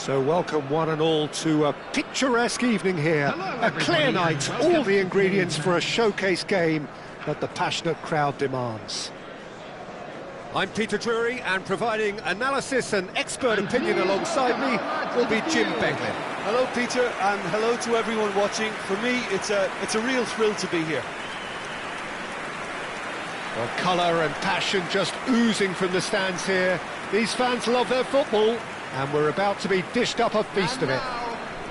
So welcome one and all to a picturesque evening here. A clear night, all the ingredients for a showcase game that the passionate crowd demands. I'm Peter Drury, and providing analysis and expert opinion alongside me will be Jim Beglin. Hello Peter, and hello to everyone watching. For me, it's a real thrill to be here. Well, colour and passion just oozing from the stands here. These fans love their football, and we're about to be dished up a feast of it.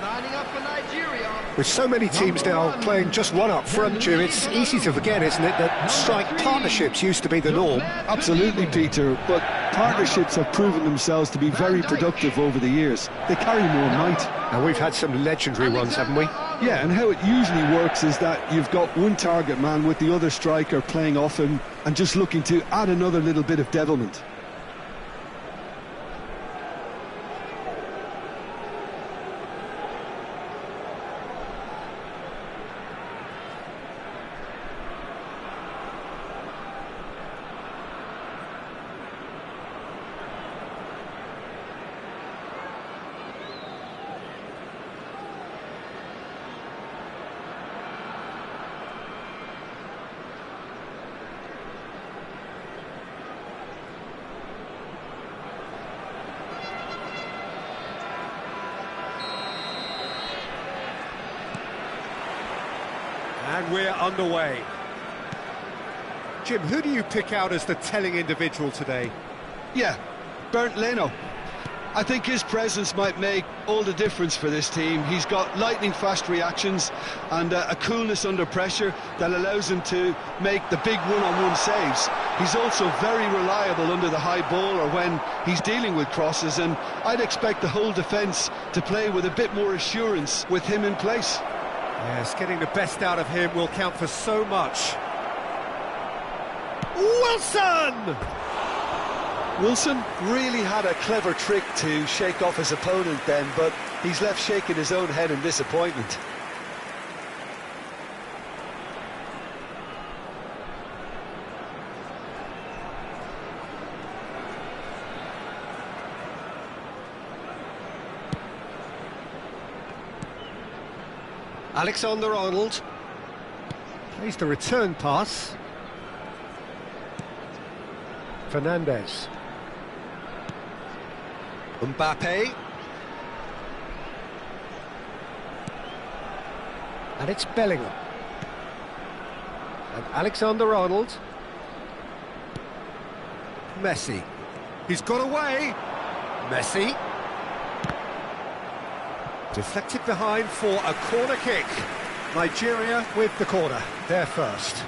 Lining up for Nigeria. With so many teams now playing just one up front, Jim, it's easy to forget, isn't it, that strike partnerships used to be the norm. Absolutely, Peter, but partnerships have proven themselves to be very productive over the years. They carry more might. And we've had some legendary ones, haven't we? Yeah, and how it usually works is that you've got one target man with the other striker playing off him and just looking to add another little bit of devilment. And we're underway. Jim, who do you pick out as the telling individual today? Yeah, Bernd Leno. I think his presence might make all the difference for this team. He's got lightning-fast reactions and a coolness under pressure that allows him to make the big one-on-one saves. He's also very reliable under the high ball or when he's dealing with crosses, and I'd expect the whole defence to play with a bit more assurance with him in place. Yes, getting the best out of him will count for so much. Wilson! Wilson really had a clever trick to shake off his opponent then, but he's left shaking his own head in disappointment. Alexander-Arnold plays the return pass. Fernandez. Mbappe. And it's Bellingham. And Alexander-Arnold. Messi. He's got away. Messi. Deflected behind for a corner kick. Nigeria with the corner, they're first.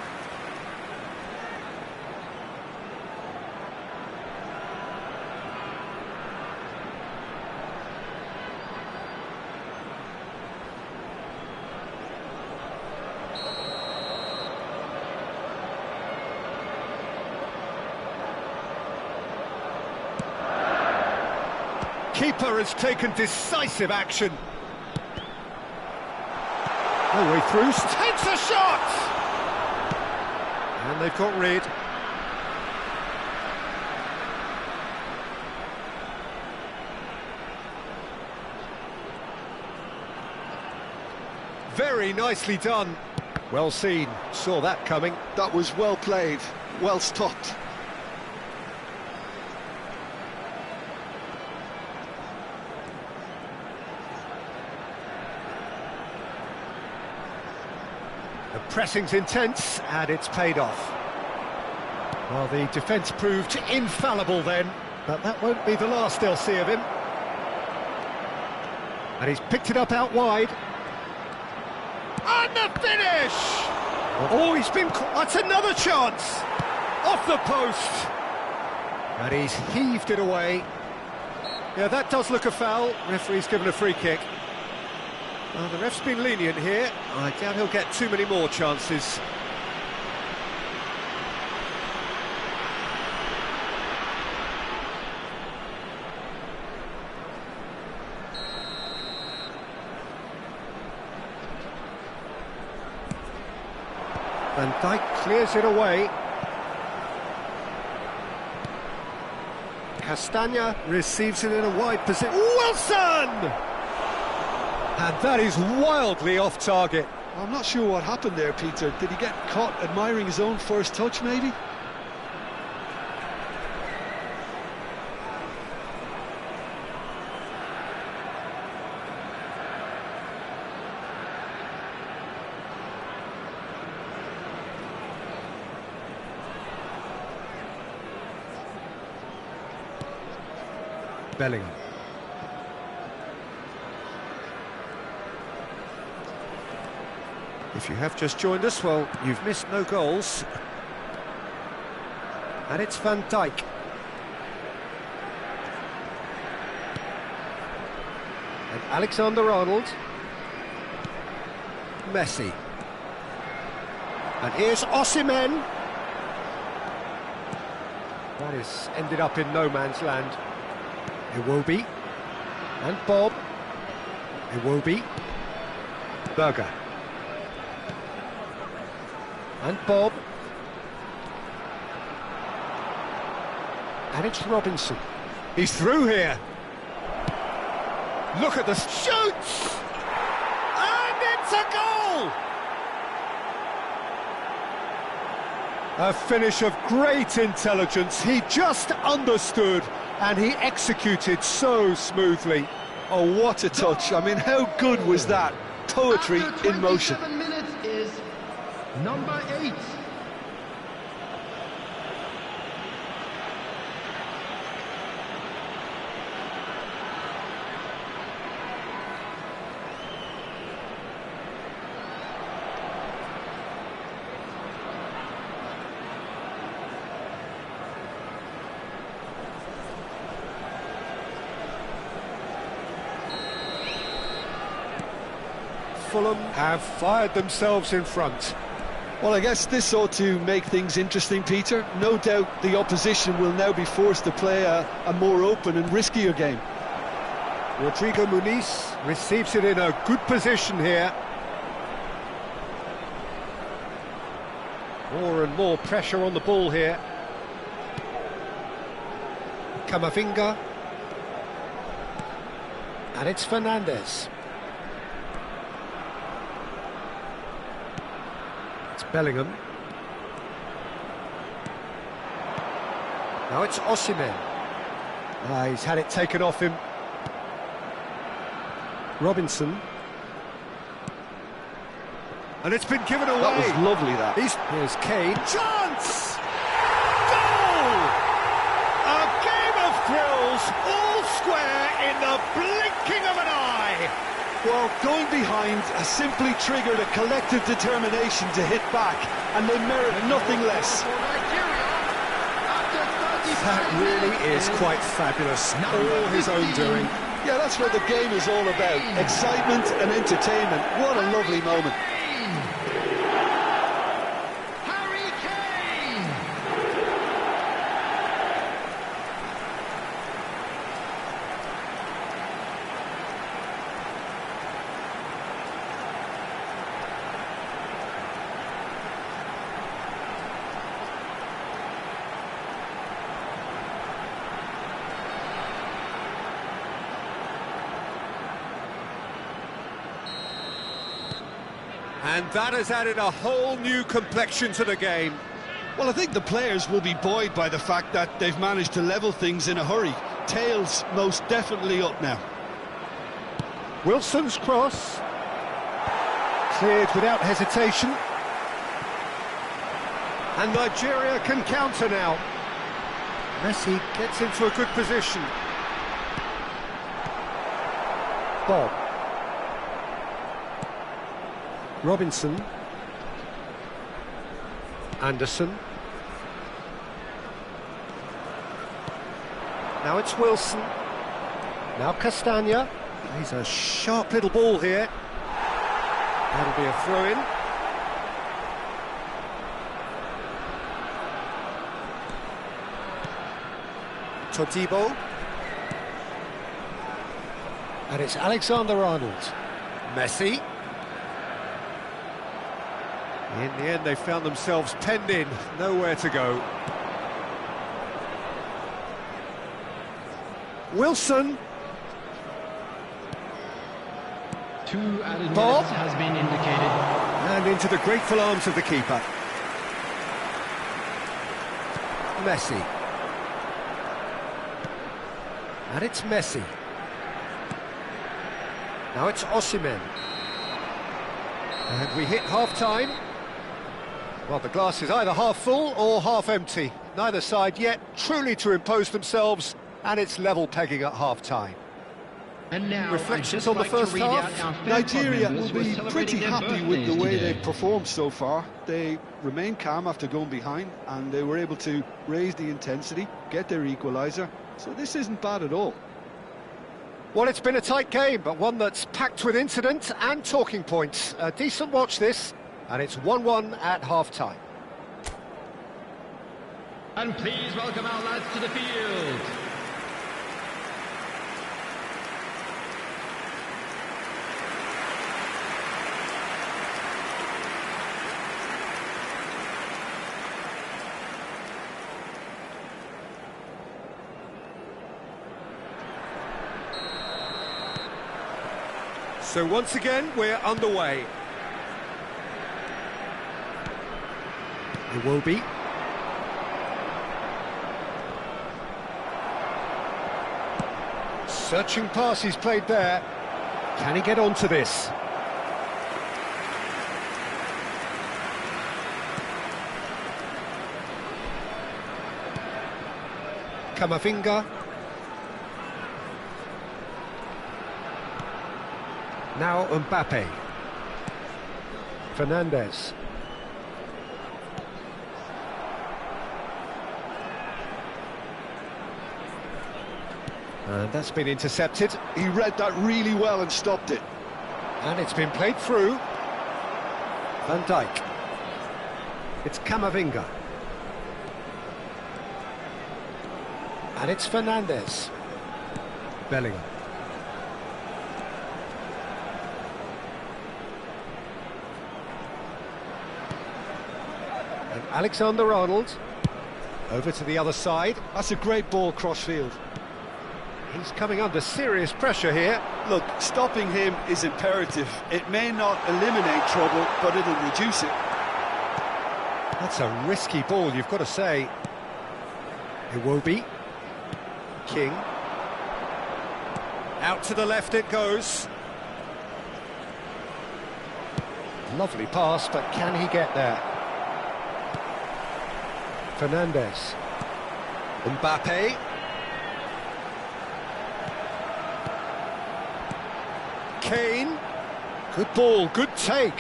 Keeper has taken decisive action. No way through, takes a shot! And they've got rid. Very nicely done. Well seen, saw that coming. That was well played, well stopped. The pressing's intense, and it's paid off. Well, the defence proved infallible then, but that won't be the last they'll see of him. And he's picked it up out wide. And the finish! Oh, he's been... That's another chance! Off the post! And he's heaved it away. Yeah, that does look a foul. Referee's given a free kick. Well, the ref's been lenient here. I doubt he'll get too many more chances. Van Dijk clears it away. Castagna receives it in a wide position. Wilson! And that is wildly off target. I'm not sure what happened there, Peter. Did he get caught admiring his own first touch, maybe? Bellingham. If you have just joined us, well, you've missed no goals. And it's Van Dijk. And Alexander-Arnold. Messi. And here's Osimhen. That has ended up in no man's land. Iwobi. And Bob. Iwobi. Berger. And Bob. And it's Robinson. He's through here. Look at the shoots! And it's a goal! A finish of great intelligence. He just understood and he executed so smoothly. Oh, what a touch. I mean, how good was that? Poetry in motion. After 27 minutes is number 8. Fulham have fired themselves in front. Well, I guess this ought to make things interesting, Peter. No doubt the opposition will now be forced to play a more open and riskier game. Rodrigo Muniz receives it in a good position here. More and more pressure on the ball here. Camavinga. And it's Fernandes. Bellingham. Now it's Osimhen. He's had it taken off him. Robinson. And it's been given away. That was lovely, that. Here's Kane. Chance! Goal! A game of thrills, all square in the blinking of an eye. Well, going behind has simply triggered a collective determination to hit back, and they merit nothing less. That really is quite fabulous, all his own doing. Yeah, that's what the game is all about, excitement and entertainment. What a lovely moment. And that has added a whole new complexion to the game. Well, I think the players will be buoyed by the fact that they've managed to level things in a hurry. Tails most definitely up now. Wilson's cross. Cleared without hesitation. And Nigeria can counter now. Messi gets into a good position. Bob. Robinson. Anderson. Now it's Wilson. Now Castagna. He's a sharp little ball here. That'll be a throw-in. Todibo. And it's Alexander-Arnold. Messi. In the end, they found themselves penned in, nowhere to go. Wilson. 2 added Bob. minutes has been indicated. And into the grateful arms of the keeper. Messi. And it's Messi. Now it's Osimhen. And we hit half-time. Well, the glass is either half full or half empty. Neither side yet truly to impose themselves, and it's level pegging at half-time. And now, Reflections on the first half? Nigeria will be pretty happy with the way they've performed so far. They remained calm after going behind, and they were able to raise the intensity, get their equaliser. So this isn't bad at all. Well, it's been a tight game, but one that's packed with incident and talking points. A decent watch this, and it's 1-1 at half-time. And please welcome our lads to the field. So once again, we're underway. It will be. Searching pass he's played there. Can he get onto this? Camavinga. Now Mbappe. Fernandes. And that's been intercepted. He read that really well and stopped it. And it's been played through. Van Dijk. It's Camavinga. And it's Fernandes. Bellingham. And Alexander-Arnold. Over to the other side. That's a great ball cross-field. He's coming under serious pressure here. Look, stopping him is imperative. It may not eliminate trouble, but it'll reduce it. That's a risky ball, you've got to say. It will be. King. Out to the left it goes. Lovely pass, but can he get there? Fernandes. Mbappe. Kane. Good ball, good take.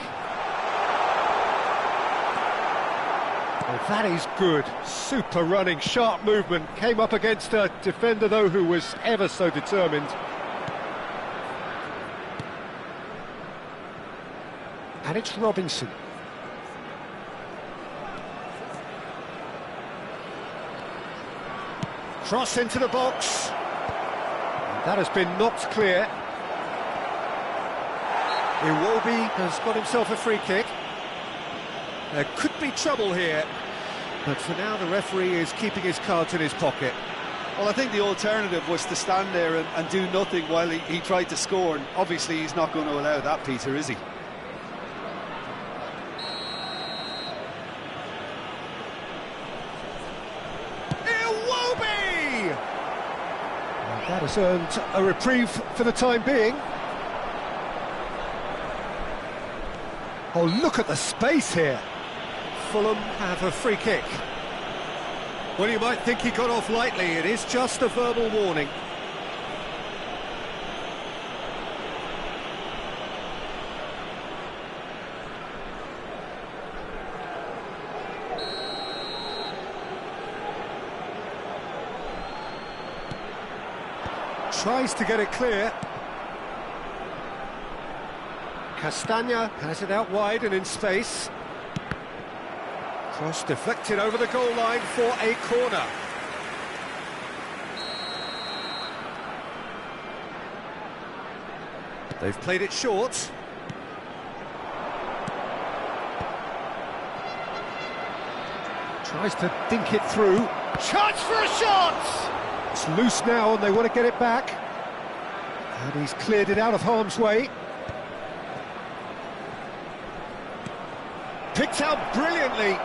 Well, that is good. Super running, sharp movement. Came up against a defender, though, who was ever so determined. And it's Robinson. Cross into the box. And that has been knocked clear. Iwobi has got himself a free kick. There could be trouble here, but for now the referee is keeping his cards in his pocket. Well, I think the alternative was to stand there and do nothing while he tried to score, and obviously he's not going to allow that, Peter, is he? Iwobi! And that has earned a reprieve for the time being. Oh, look at the space here. Fulham have a free kick. Well, you might think he got off lightly. It is just a verbal warning. Tries to get it clear. Castagna has it out wide and in space. Cross deflected over the goal line for a corner. They've played it short. Tries to dink it through. Chance for a shot! It's loose now and they want to get it back. And he's cleared it out of harm's way. Picked out brilliantly.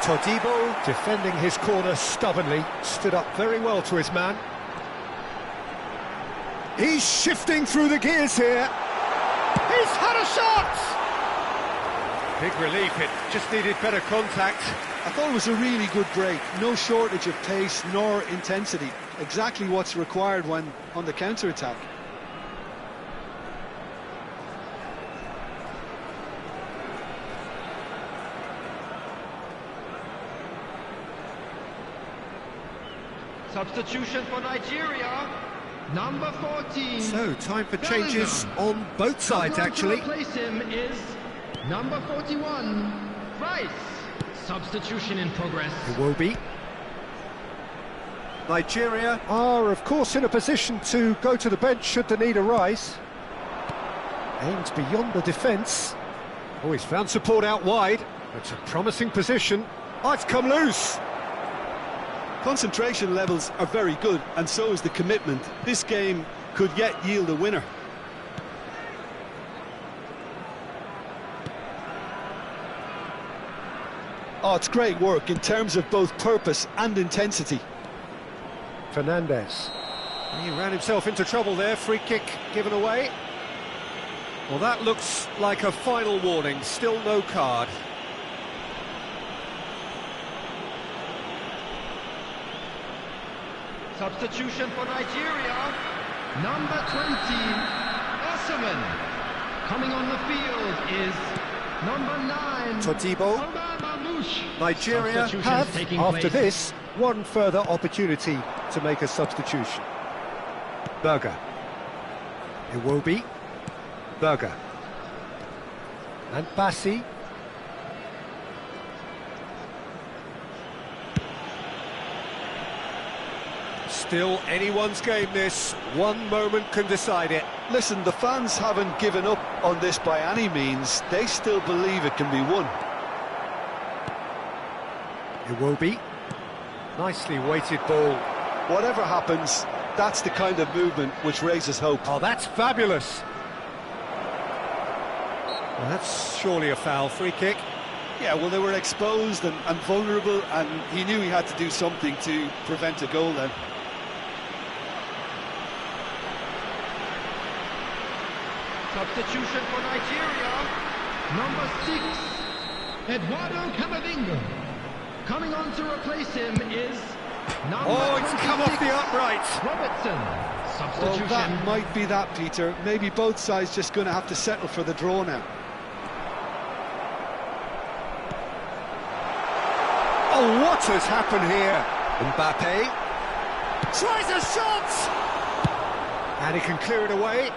Todibo, defending his corner stubbornly, stood up very well to his man. He's shifting through the gears here. He's had a shot! Big relief, it just needed better contact. I thought it was a really good break. No shortage of pace nor intensity. Exactly what's required when on the counter-attack. Substitution for Nigeria, number 14. So, time for changes on both sides, actually. To replace him is number 41, Rice. Substitution in progress. Iwobi. Nigeria are, of course, in a position to go to the bench should the need arise. Aims beyond the defence. Oh, he's found support out wide. It's a promising position. Oh, it's come loose. Concentration levels are very good, and so is the commitment. This game could yet yield a winner. Oh, it's great work in terms of both purpose and intensity. Fernandez. He ran himself into trouble there. Free kick given away. Well, that looks like a final warning. Still no card. Substitution for Nigeria, number 20, Osimhen. Coming on the field is number 9, Todibo. Mamouche. Nigeria have, after this, one further opportunity to make a substitution. Berger. Iwobi. Berger. And Bassi. Still anyone's game, this. One moment can decide it. Listen, the fans haven't given up on this by any means. They still believe it can be won. Iwobi. Nicely weighted ball. Whatever happens, that's the kind of movement which raises hope. Oh, that's fabulous. Well, that's surely a foul. Free kick. Yeah, well, they were exposed and vulnerable, and he knew he had to do something to prevent a goal then. Substitution for Nigeria, number 6, Eduardo Camavinga. Coming on to replace him is number Oh, it's come off the upright. Robertson. Well, Substitution. that might be that, Peter. Maybe both sides just going to have to settle for the draw now. Oh, what has happened here? Mbappe tries a shot! And he can clear it away.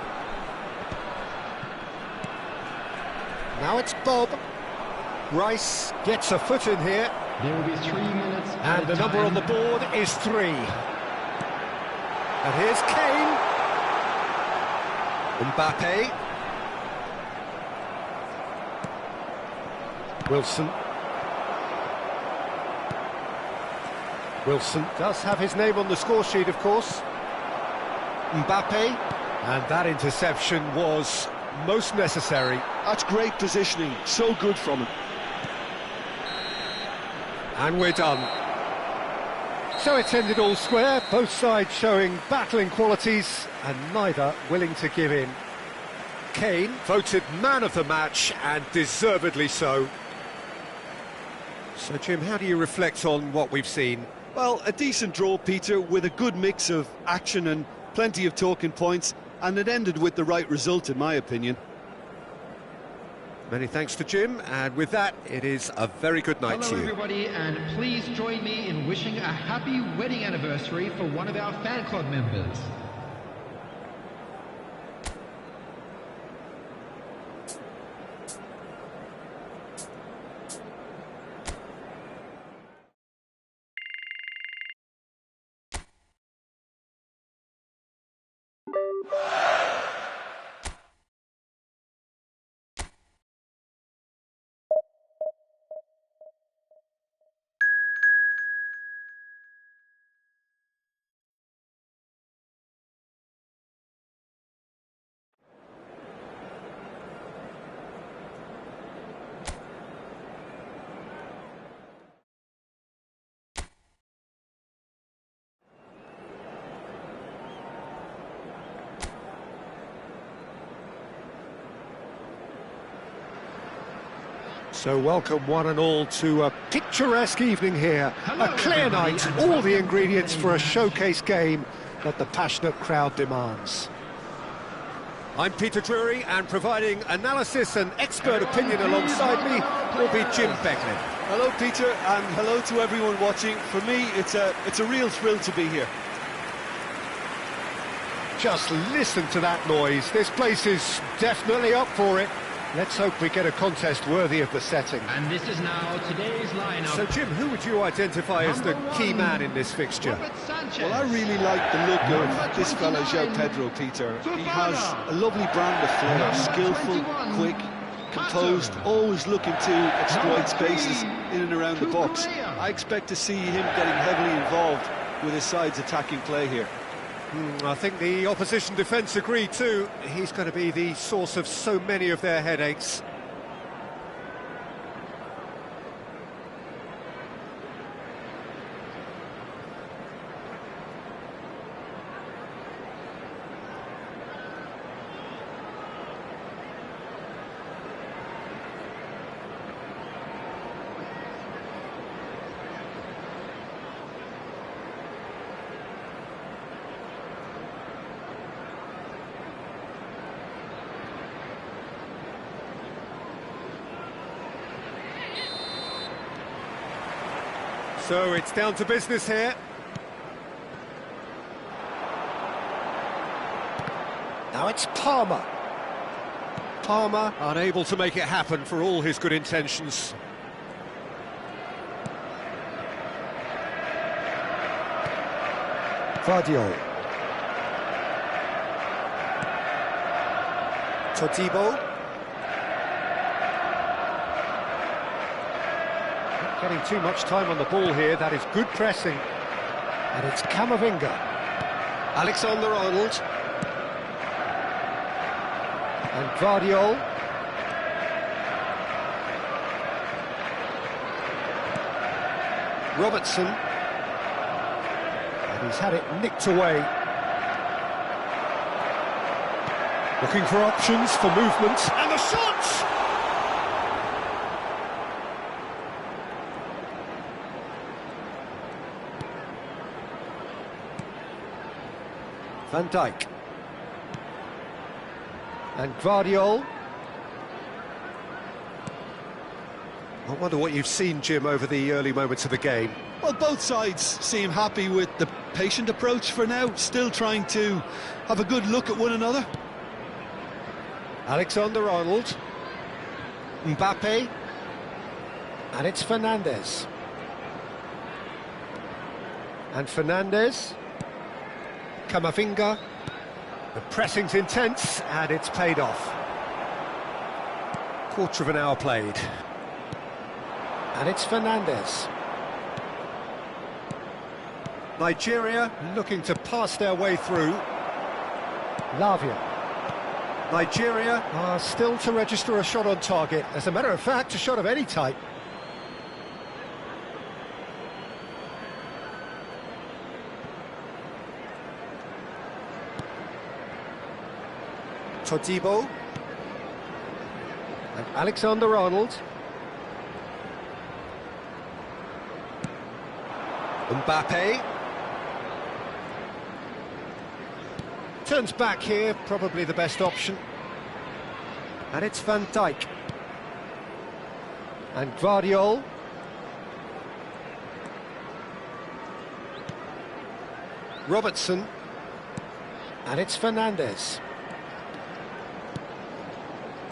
Now it's Bob. Rice gets a foot in here. There will be 3 minutes. And the number on the board is 3. And here's Kane. Mbappe. Wilson. Wilson does have his name on the score sheet, of course. Mbappe. And that interception was most necessary. That's great positioning. So good from him. And we're done. So it's ended all square, both sides showing battling qualities and neither willing to give in. Kane voted man of the match, and deservedly so. So, Jim, how do you reflect on what we've seen? Well, a decent draw, Peter, with a good mix of action and plenty of talking points, and it ended with the right result, in my opinion. Many thanks to Jim, and with that, it is a very good night to Hello, you. everybody, and please join me in wishing a happy wedding anniversary for one of our fan club members. So welcome one and all to a picturesque evening here. Hello, A clear everybody, night, and all welcome the to ingredients the for a match. showcase game that the passionate crowd demands. I'm Peter Drury, and providing analysis and expert opinion alongside me will be Jim Beckley. Hello, Peter, and hello to everyone watching. For me, it's a real thrill to be here. Just listen to that noise. This place is definitely up for it. Let's hope we get a contest worthy of the setting. And this is now today's lineup. So, Jim, who would you identify as the Number key one, man in this fixture? Robert Sanchez. Well, I really like the look Number of this fella, João 29, Pedro, Peter. He Fofana. has a lovely brand of flair, Number skillful, 21, quick, composed, Pato. always looking to exploit Number spaces 3, in and around the box. Cucurella. I expect to see him getting heavily involved with his side's attacking play here. I think the opposition defence agree too. He's going to be the source of so many of their headaches. So it's down to business here. Now it's Palmer. Palmer unable to make it happen for all his good intentions. Vardiol. Todibo. Not getting too much time on the ball here. That is good pressing. And it's Camavinga. Alexander-Arnold. And Vardiol. Robertson. And he's had it nicked away. Looking for options, for movement. And the shot! Van Dijk. And Vardiol. I wonder what you've seen, Jim, over the early moments of the game. Well, both sides seem happy with the patient approach for now, still trying to have a good look at one another. Alexander-Arnold. Mbappe. And it's Fernandes. And Fernandes. Camavinga. The pressing's intense, and it's paid off. Quarter of an hour played. And it's Fernandes. Nigeria looking to pass their way through. Lavia. Nigeria are still to register a shot on target. As a matter of fact, a shot of any type. Todibo. And Alexander-Arnold. Mbappe. Turns back here, probably the best option. And it's Van Dijk. And Vardiol. Robertson. And it's Fernandes.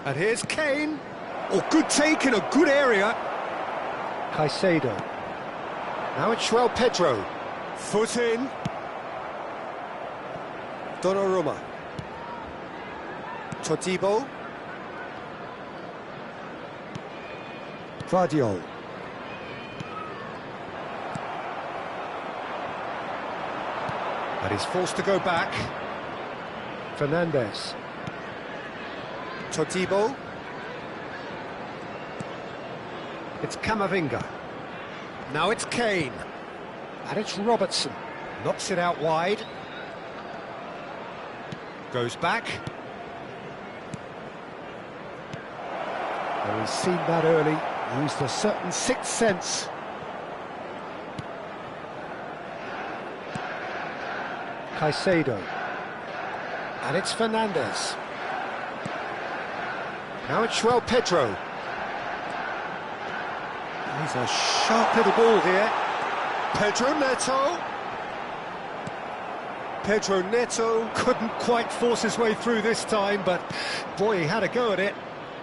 And here's Kane. Oh, good take in a good area. Caicedo. Now it's João Pedro. Foot in. Donnarumma. Todibo. Vardiol. And he's forced to go back. Fernandes. Todibo. It's Camavinga. Now it's Kane. And it's Robertson. Knocks it out wide. Goes back. And he's seen that early. Used a certain sixth sense. Caicedo. And it's Fernandez. Now it's João Pedro. He's a sharp little ball here. Pedro Neto. Pedro Neto couldn't quite force his way through this time, but boy, he had a go at it.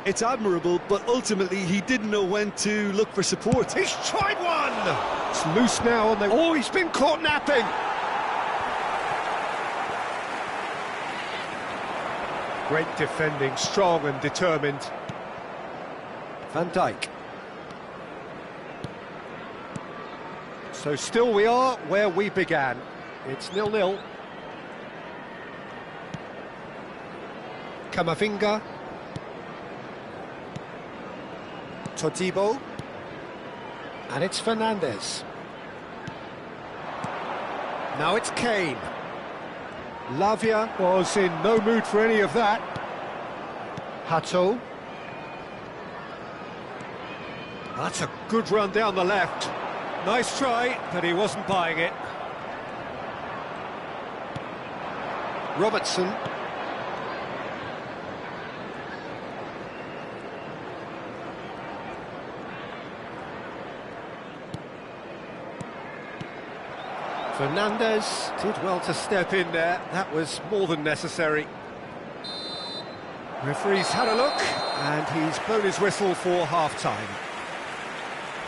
It's admirable, but ultimately he didn't know when to look for support. He's tried one! It's loose now, and oh, he's been caught napping! Great defending, strong and determined. Van Dijk. So still we are where we began. It's 0-0. Camavinga. Todibo. And it's Fernandez. Now it's Kane. Lavia was in no mood for any of that. Hato. That's a good run down the left. Nice try, but he wasn't buying it. Robertson. Fernandez did well to step in there. That was more than necessary. Referee's had a look, and he's blown his whistle for half-time.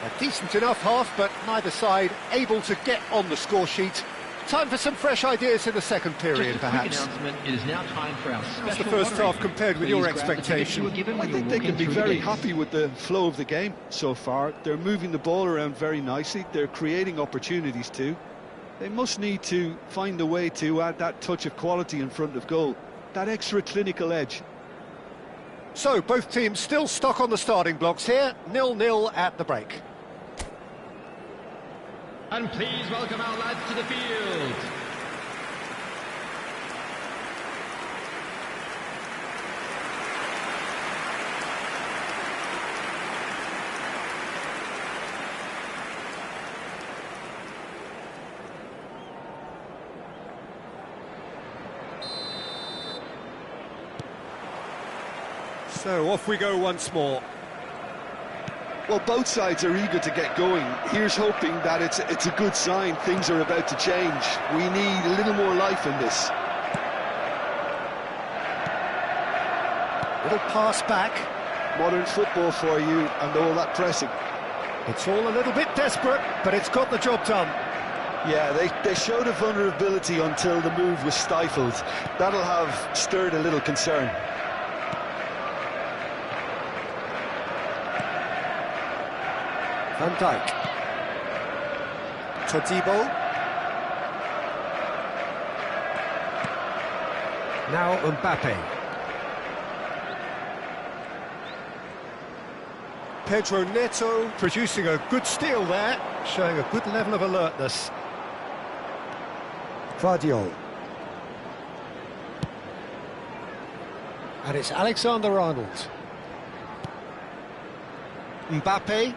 A decent enough half, but neither side able to get on the score sheet. Time for some fresh ideas in the second period, perhaps. It is now time for our How's the first half compared with your expectation? I think they can be very happy with the flow of the game so far. They're moving the ball around very nicely. They're creating opportunities too. They must need to find a way to add that touch of quality in front of goal, that extra clinical edge. So, both teams still stuck on the starting blocks here, 0-0 at the break. And please welcome our lads to the field. So off we go once more. Well, both sides are eager to get going. Here's hoping that it's a good sign. Things are about to change. We need a little more life in this. Little pass back. Modern football for you and all that pressing. It's all a little bit desperate, but it's got the job done. Yeah, they showed a vulnerability until the move was stifled. That'll have stirred a little concern. Van Dijk. Todibo. Now Mbappe. Pedro Neto producing a good steal there, showing a good level of alertness. Vardiol. And it's Alexander-Arnold. Mbappe.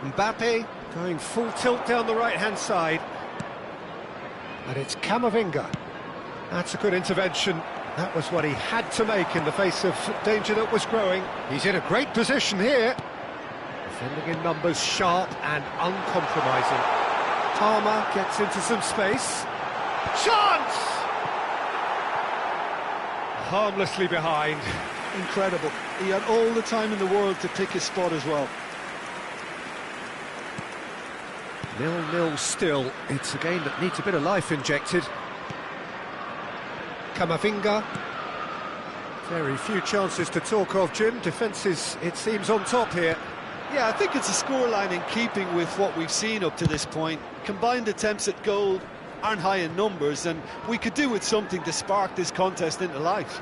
Mbappe going full tilt down the right-hand side. And it's Camavinga. That's a good intervention. That was what he had to make in the face of danger that was growing. He's in a great position here. Defending in numbers, sharp and uncompromising. Palmer gets into some space. Chance! Harmlessly behind. Incredible. He had all the time in the world to pick his spot as well. 0-0 still. It's a game that needs a bit of life injected. Camavinga. Very few chances to talk of, Jim. Defence is, it seems, on top here. Yeah, I think it's a scoreline in keeping with what we've seen up to this point. Combined attempts at goal aren't high in numbers, and we could do with something to spark this contest into life.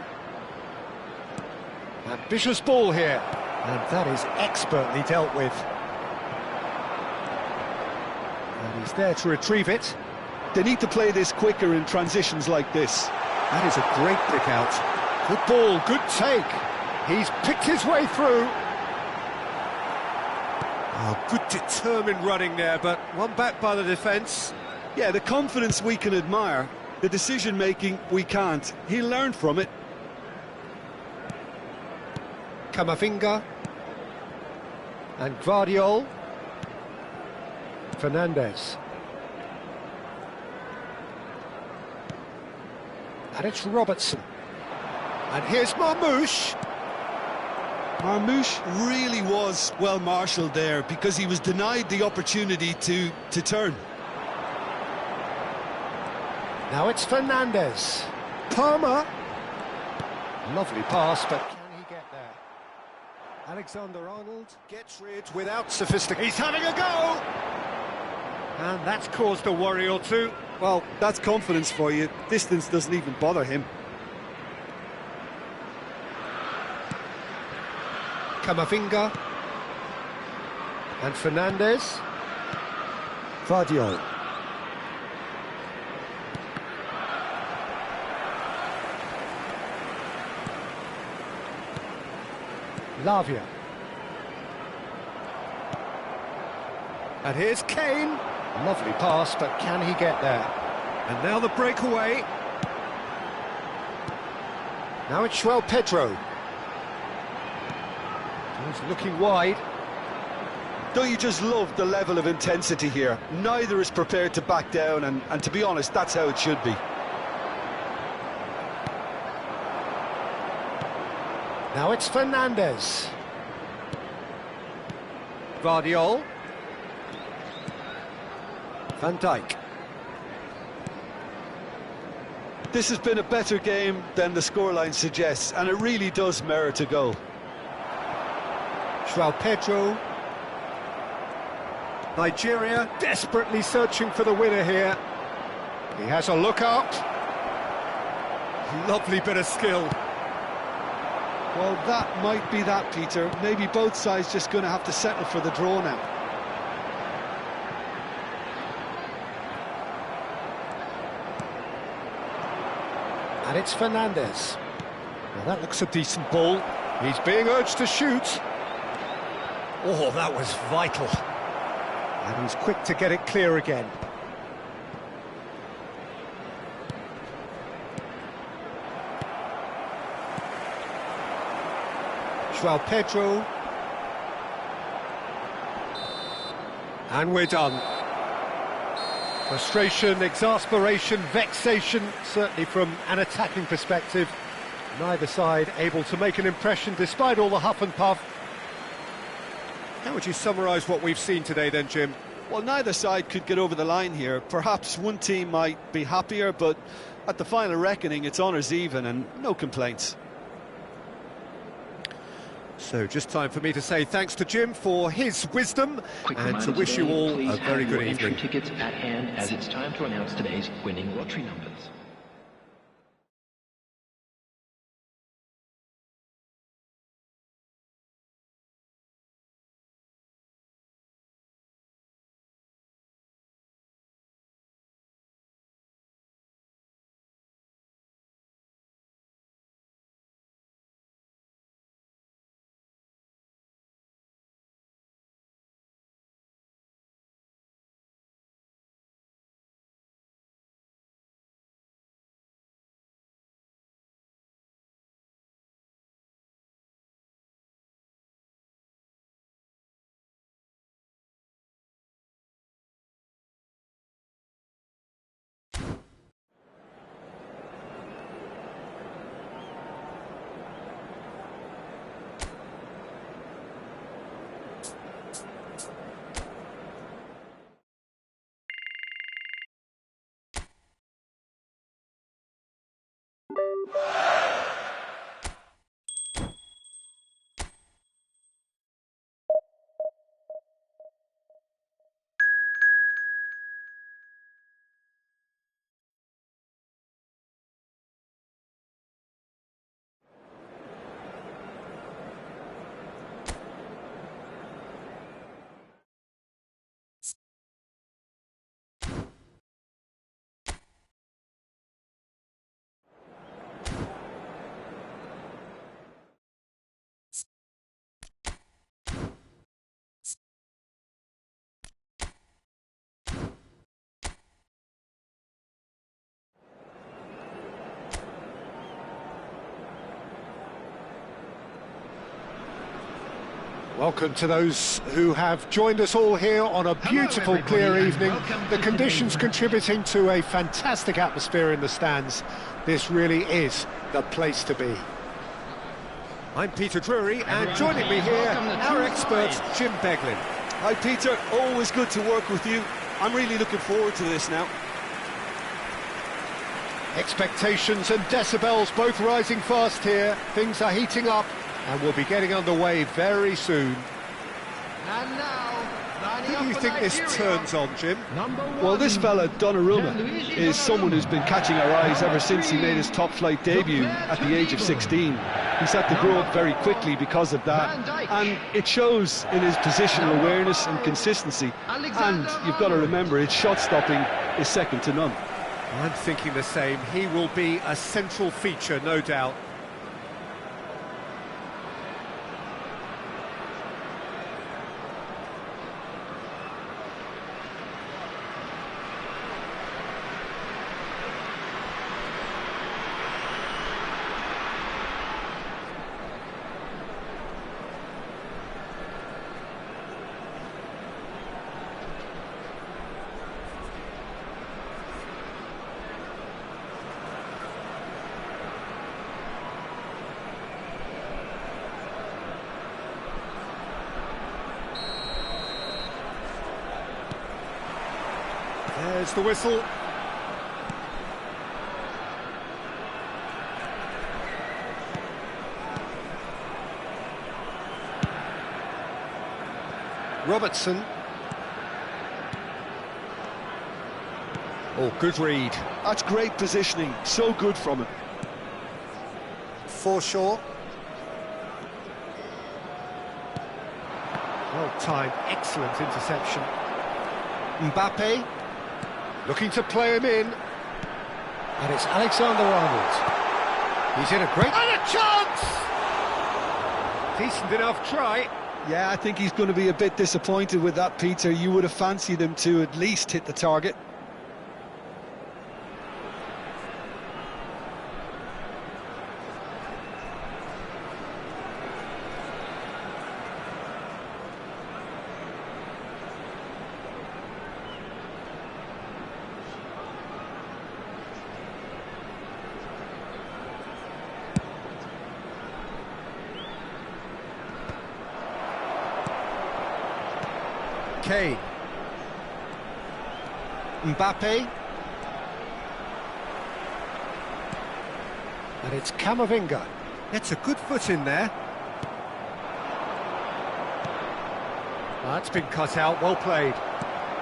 Ambitious ball here, and that is expertly dealt with. And he's there to retrieve it. They need to play this quicker in transitions like this. That is a great pick out. Good ball, good take. He's picked his way through. Oh, good determined running there, but one back by the defence. Yeah, the confidence we can admire, the decision-making we can't. He learned from it. Camavinga. And Guardiol. Fernandez. And it's Robertson. And here's Marmoush. Marmoush really was well marshalled there because he was denied the opportunity to turn. Now it's Fernandez. Palmer. Lovely pass, but can he get there? Alexander-Arnold gets rid without sophistication. He's having a go! And that's caused a worry or two. Well, that's confidence for you. Distance doesn't even bother him. Camavinga. And Fernandez. Guardiol. Lavia. And here's Kane. Lovely pass, but can he get there? And now the breakaway. Now it's João Pedro. He's looking wide. Don't you just love the level of intensity here? Neither is prepared to back down, and to be honest, that's how it should be. Now it's Fernandez. Guardiol. Van Dijk. This has been a better game than the scoreline suggests, and it really does merit a goal. João Pedro. Nigeria desperately searching for the winner here. He has a look up. Lovely bit of skill. Well, that might be that, Peter. Maybe both sides just going to have to settle for the draw now. And it's Fernandez. Now that looks a decent ball. He's being urged to shoot. Oh, that was vital. And he's quick to get it clear again. João Pedro. And we're done. Frustration, exasperation, vexation, certainly from an attacking perspective. Neither side able to make an impression despite all the huff and puff. How would you summarise what we've seen today then, Jim? Well, neither side could get over the line here. Perhaps one team might be happier, but at the final reckoning, it's honours even and no complaints. So just time for me to say thanks to Jim for his wisdom and to wish you all a very good evening. Tickets at hand as it's time to announce today's winning lottery numbers. Welcome to those who have joined us all here on a beautiful, clear evening. The conditions contributing to a fantastic atmosphere in the stands. This really is the place to be. I'm Peter Drury, and joining me here, our expert, Jim Beglin. Hi Peter, always good to work with you. I'm really looking forward to this now. Expectations and decibels both rising fast here. Things are heating up, and we'll be getting underway very soon. And now, Who do you think this turns on, Jim? Well, this fella, Donnarumma, is someone who's been catching our eyes ever since he made his top-flight debut at the age of 16. He's had to grow up very quickly because of that, and it shows in his positional awareness and consistency. And you've got to remember, his shot-stopping is second to none. I'm thinking the same. He will be a central feature, no doubt. There's the whistle. Robertson. Oh, good read. That's great positioning, so good from him. Forshaw. Well timed, excellent interception. Mbappe. Looking to play him in. And it's Alexander-Arnold. He's in a great... And a chance! Decent enough try. Yeah, I think he's going to be a bit disappointed with that, Peter. You would have fancied him to at least hit the target. Kane. Mbappe. And it's Camavinga. It's a good foot in there. That's been cut out, well played.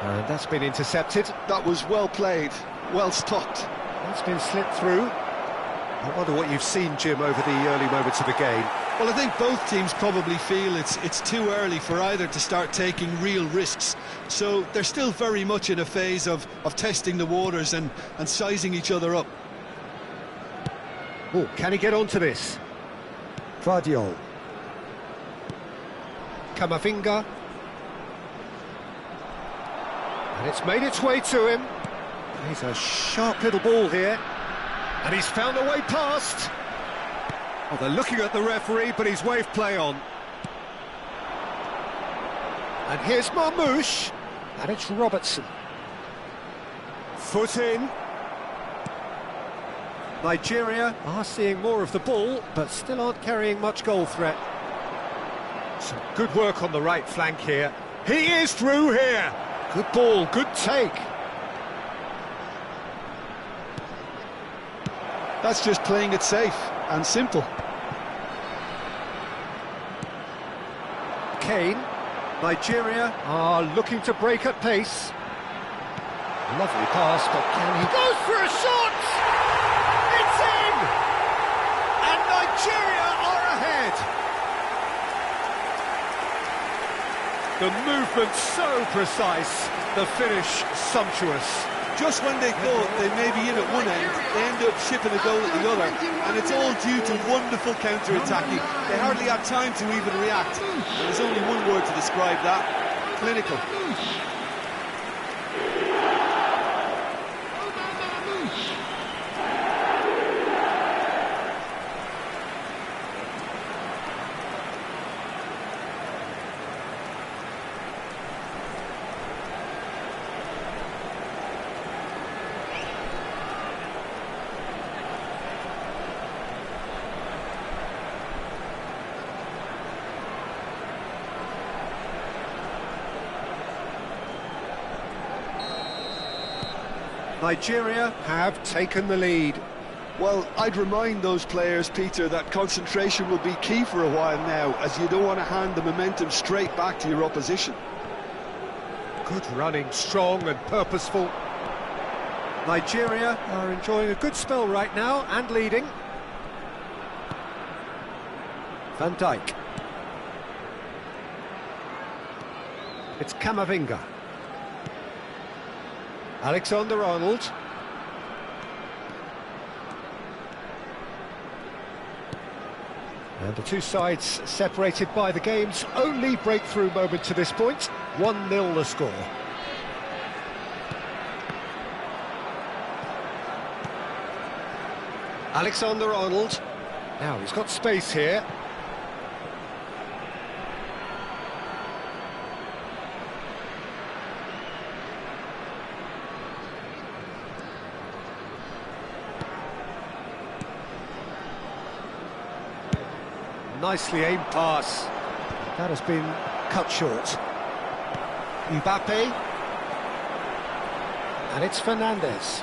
And that's been intercepted. That was well played, well stopped. That's been slipped through. I wonder what you've seen, Jim, over the early moments of the game. Well, I think both teams probably feel it's too early for either to start taking real risks. So they're still very much in a phase of testing the waters and sizing each other up. Oh, can he get onto this? Vardiol. Camavinga. And it's made its way to him. He's a sharp little ball here. And he's found a way past. Oh, they're looking at the referee, but he's waved play on. And here's Marmoush. And it's Robertson. Foot in. Nigeria are seeing more of the ball, but still aren't carrying much goal threat. Some good work on the right flank here. He is through here. Good ball, good take. That's just playing it safe and simple. Kane. Nigeria are looking to break at pace. Lovely pass, but can he... Goes for a shot! It's in! And Nigeria are ahead! The movement so precise, the finish sumptuous. Just when they thought they may be in at one end, they end up shipping a goal at the other, and it's all due to wonderful counter-attacking. They hardly had time to even react. There's only one word to describe that: clinical. Nigeria have taken the lead. Well, I'd remind those players, Peter, that concentration will be key for a while now, as you don't want to hand the momentum straight back to your opposition. Good running, strong and purposeful. Nigeria are enjoying a good spell right now and leading. Van Dijk. It's Camavinga. Alexander-Arnold. And the two sides separated by the game's only breakthrough moment to this point. 1-0 the score. Alexander-Arnold. Now he's got space here. Nicely aimed pass. That has been cut short. Mbappe. And it's Fernandez.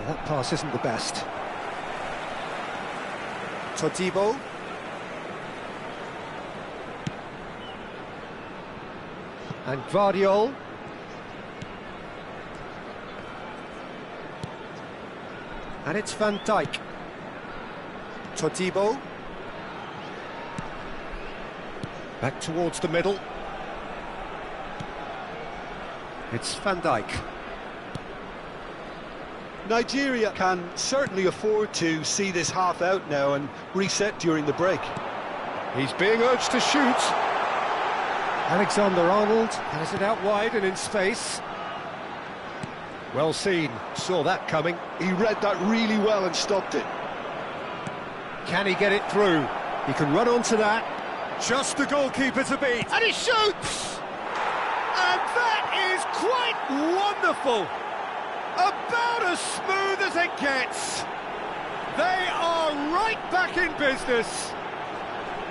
That pass isn't the best. Todibo. And Gvardiol. And it's Van Dijk. Todibo. Back towards the middle. It's Van Dijk. Nigeria can certainly afford to see this half out now and reset during the break. He's being urged to shoot. Alexander-Arnold has it out wide and in space. Well seen, saw that coming. He read that really well and stopped it. Can he get it through? He can run onto that. Just the goalkeeper to beat. And he shoots! And that is quite wonderful. About as smooth as it gets. They are right back in business.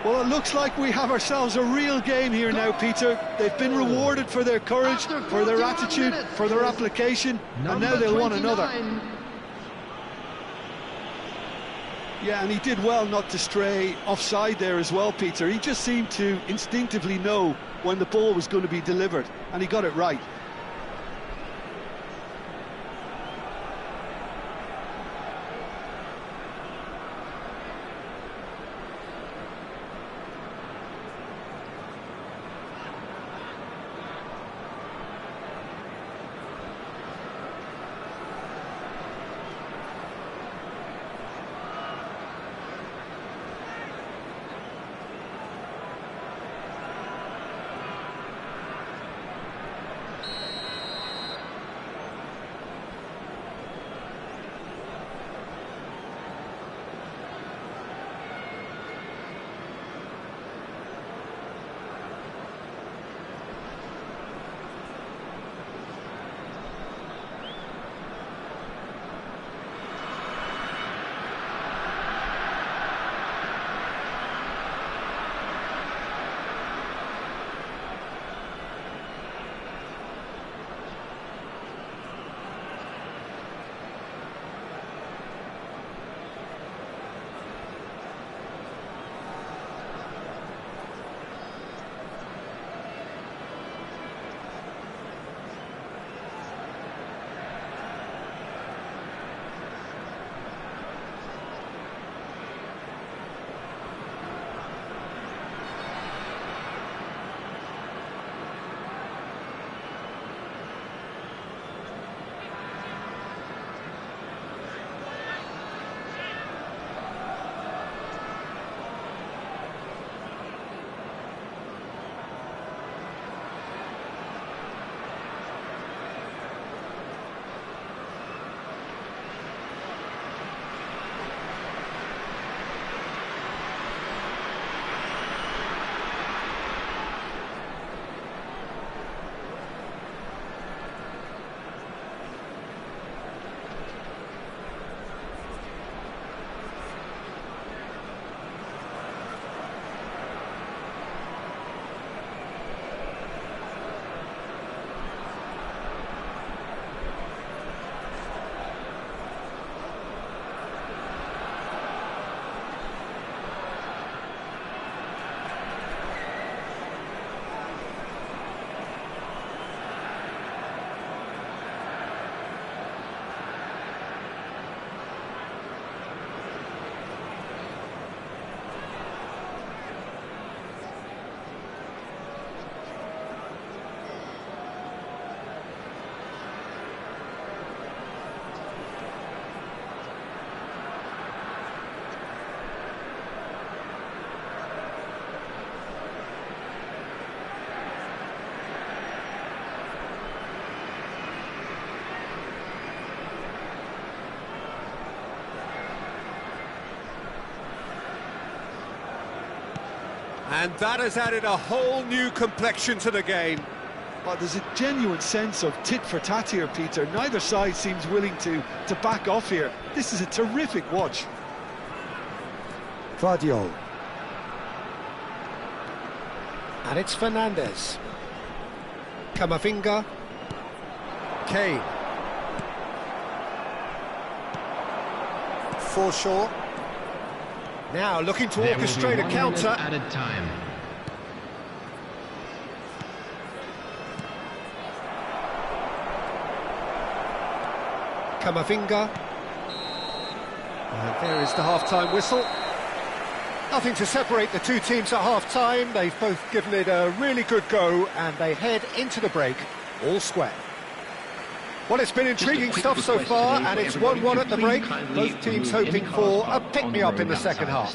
Well, it looks like we have ourselves a real game here now, Peter. They've been rewarded for their courage, for their attitude, for their application, and now they'll want another. Yeah, and he did well not to stray offside there as well, Peter. He just seemed to instinctively know when the ball was going to be delivered, and he got it right. And that has added a whole new complexion to the game. Well, there's a genuine sense of tit for tat here, Peter. Neither side seems willing to back off here. This is a terrific watch. Vardiol. And it's Fernandez. Camavinga. Kane. Forshaw. Now looking to orchestrate a counter. Added time. Camavinga. And there is the half-time whistle. Nothing to separate the two teams at half-time. They've both given it a really good go, and they head into the break all square. Well, it's been intriguing stuff so far, and it's 1-1 at the break. Both teams hoping for a pick-me-up in the second half.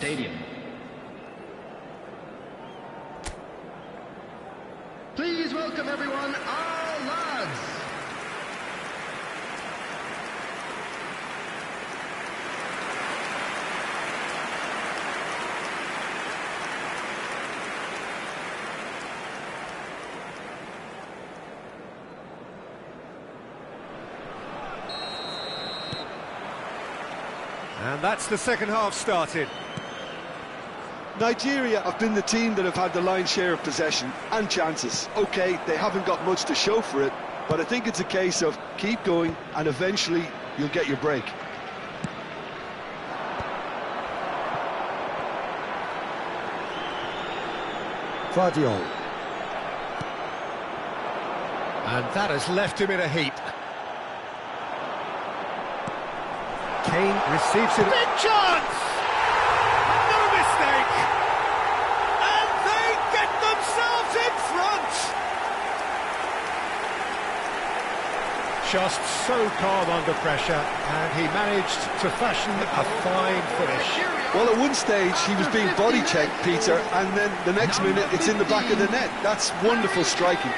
Please welcome everyone, our lads. And that's the second half started. Nigeria have been the team that have had the lion's share of possession and chances. OK, they haven't got much to show for it, but I think it's a case of keep going and eventually you'll get your break. Vardiol. And that has left him in a heap. Kane receives it. Big chance! No mistake! And they get themselves in front! Just so calm under pressure, and he managed to fashion a fine finish. Well, at one stage he was being body checked, Peter, and then the next minute it's in the back of the net. That's wonderful striking.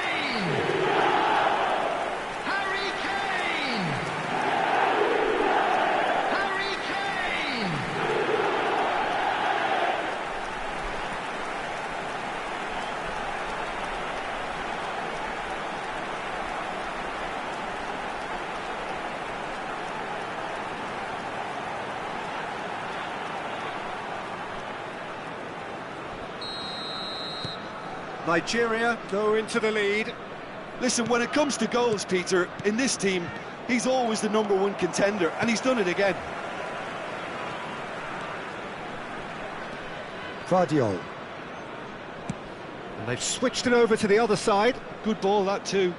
Nigeria go into the lead. Listen, when it comes to goals, Peter, in this team, he's always the #1 contender, and he's done it again. Vardiol. And they've switched it over to the other side. Good ball, that too.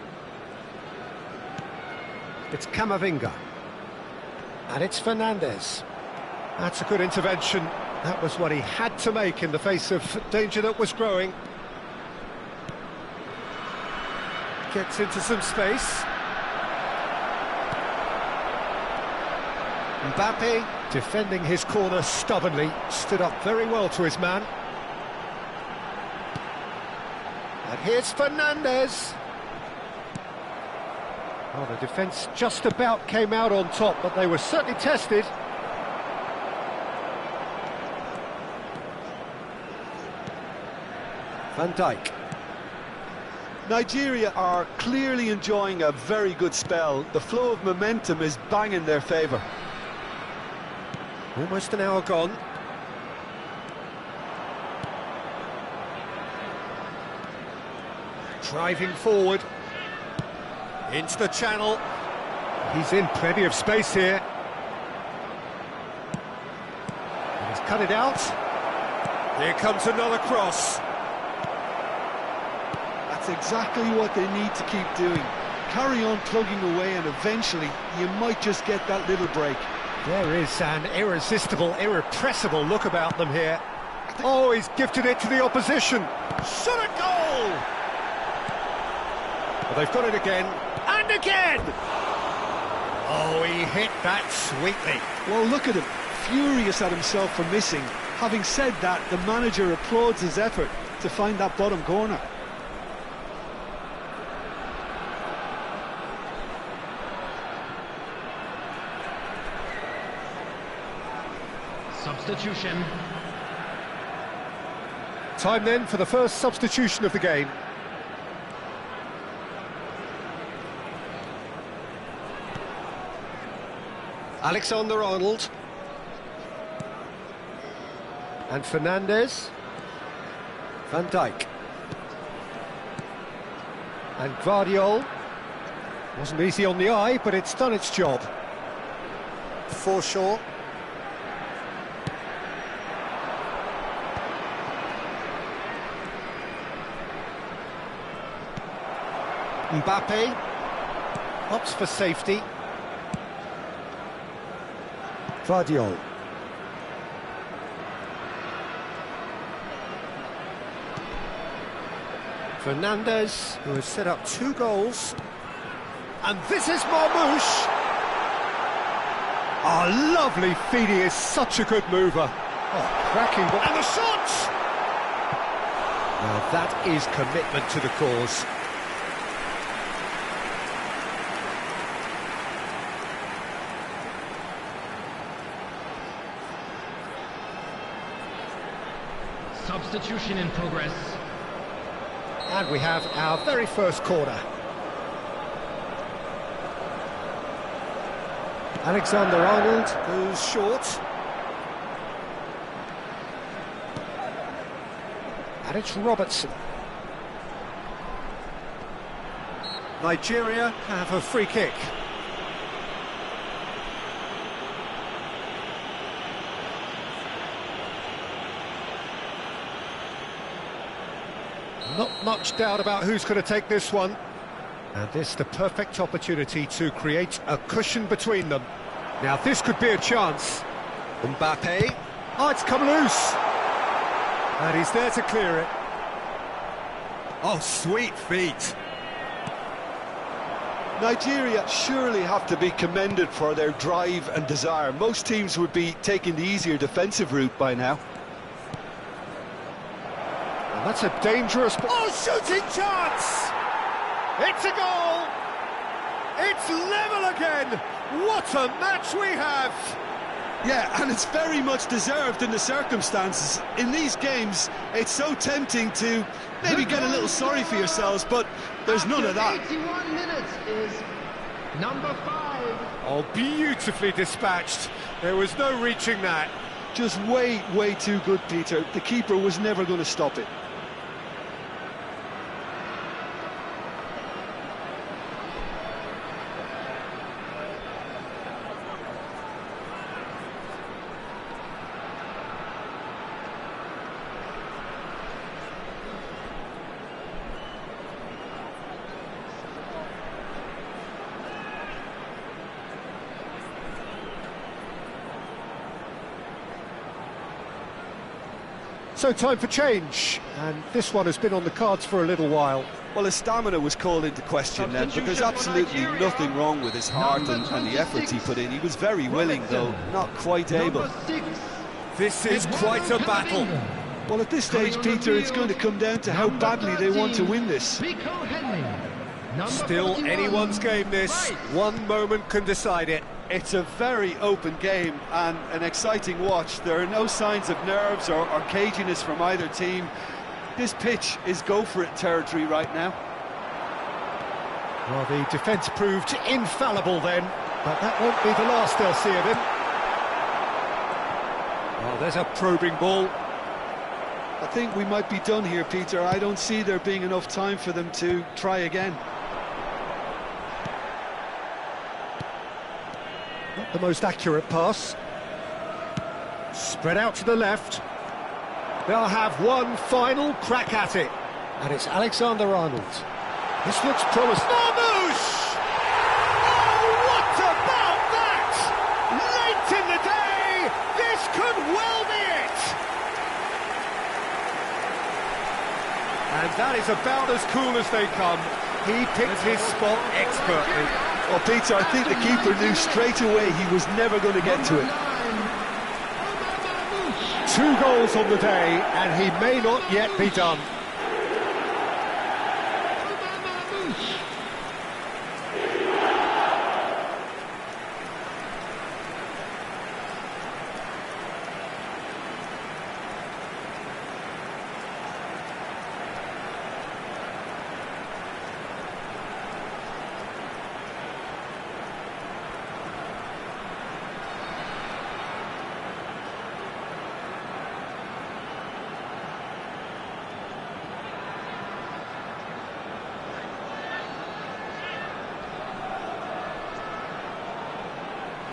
It's Camavinga. And it's Fernandez. That's a good intervention. That was what he had to make in the face of danger that was growing. Gets into some space. Mbappe, defending his corner stubbornly, stood up very well to his man. And here's Fernandez. Oh, the defence just about came out on top, but they were certainly tested. Van Dijk. Nigeria are clearly enjoying a very good spell. The flow of momentum is bang in their favour. Almost an hour gone. Driving forward. Into the channel. He's in plenty of space here. And he's cut it out. Here comes another cross. That's exactly what they need to keep doing. Carry on plugging away and eventually you might just get that little break. There is an irresistible, irrepressible look about them here. Oh, he's gifted it to the opposition. Shot a goal! Well, they've got it again, and again! Oh, he hit that sweetly. Well, look at him, furious at himself for missing. Having said that, the manager applauds his effort to find that bottom corner. Substitution. Time then for the first substitution of the game. Alexander-Arnold. And Fernandes. Van Dijk. And Guardiola. Wasn't easy on the eye, but it's done its job. Forshaw. Mbappe. Opts for safety. Guardiola. Fernandes, who has set up 2 goals. And this is Marmoush. Oh, lovely feed, he is such a good mover. Oh, cracking ball. And the shot! Now that is commitment to the cause. Substitution in progress. And we have our very first corner. Alexander-Arnold goes short. And it's Robertson. Nigeria have a free kick. Not much doubt about who's going to take this one. And this the perfect opportunity to create a cushion between them. Now this could be a chance. Mbappe. Oh, it's come loose. And he's there to clear it. Oh, sweet feet. Nigeria surely have to be commended for their drive and desire. Most teams would be taking the easier defensive route by now. And that's a dangerous... Oh, shooting chance! It's a goal! It's level again! What a match we have! Yeah, and it's very much deserved in the circumstances. In these games, it's so tempting to maybe get a little sorry for yourselves, but there's none of that. 81 minutes is number 5. Oh, beautifully dispatched. There was no reaching that. Just way too good, Peter. The keeper was never going to stop it. So time for change, and this one has been on the cards for a little while. Well, his stamina was called into question then, but there's absolutely nothing wrong with his heart and the efforts he put in. He was very willing, though not quite able. This is quite a battle. Well, at this stage, Peter, it's going to come down to how badly they want to win this. Still anyone's game, this. One moment can decide it. It's a very open game and an exciting watch. There are no signs of nerves or caginess from either team. This pitch is go-for-it territory right now. Well, the defence proved infallible then, but that won't be the last they'll see of him. Oh, there's a probing ball. I think we might be done here, Peter. I don't see there being enough time for them to try again. Not the most accurate pass. Spread out to the left. They'll have one final crack at it. And it's Alexander-Arnold. This looks promising. Marmoush! Oh, what about that? Late in the day, this could well be it. And that is about as cool as they come. He picked his spot expertly. Well, Peter, I think the keeper knew straight away he was never going to get to it. 2 goals on the day, and he may not yet be done.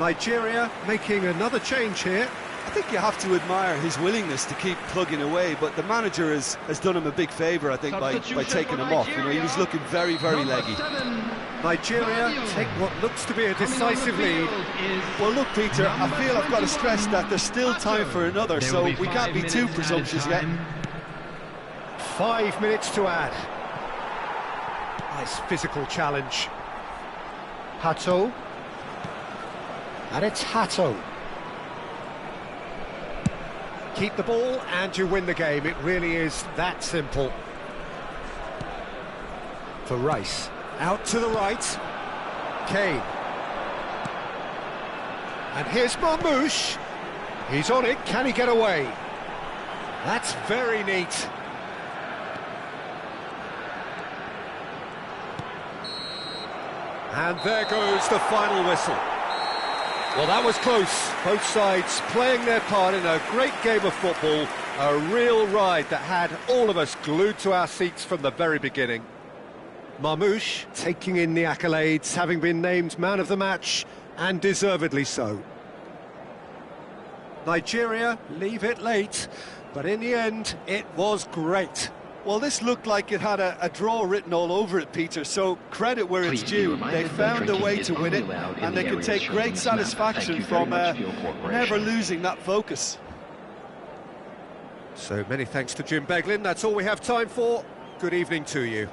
Nigeria making another change here. I think you have to admire his willingness to keep plugging away, but the manager has done him a big favour, I think, by taking him off. You know, he was looking very, very leggy. Nigeria take what looks to be a decisive lead. Well, look, Peter, I feel I've got to stress that there's still time for another, so we can't be too presumptuous yet. 5 minutes to add. Nice physical challenge. Hato. And it's Hato. Keep the ball and you win the game. It really is that simple. For Rice. Out to the right. Kane. And here's Marmoush. He's on it. Can he get away? That's very neat. And there goes the final whistle. Well, that was close. Both sides playing their part in a great game of football. A real ride that had all of us glued to our seats from the very beginning. Marmoush taking in the accolades, having been named man of the match, and deservedly so. Nigeria leave it late, but in the end, it was great. Well, this looked like it had a draw written all over it, Peter, so credit where it's due. They found a way to win it, and they can take great satisfaction from never losing that focus. So many thanks to Jim Beglin. That's all we have time for. Good evening to you.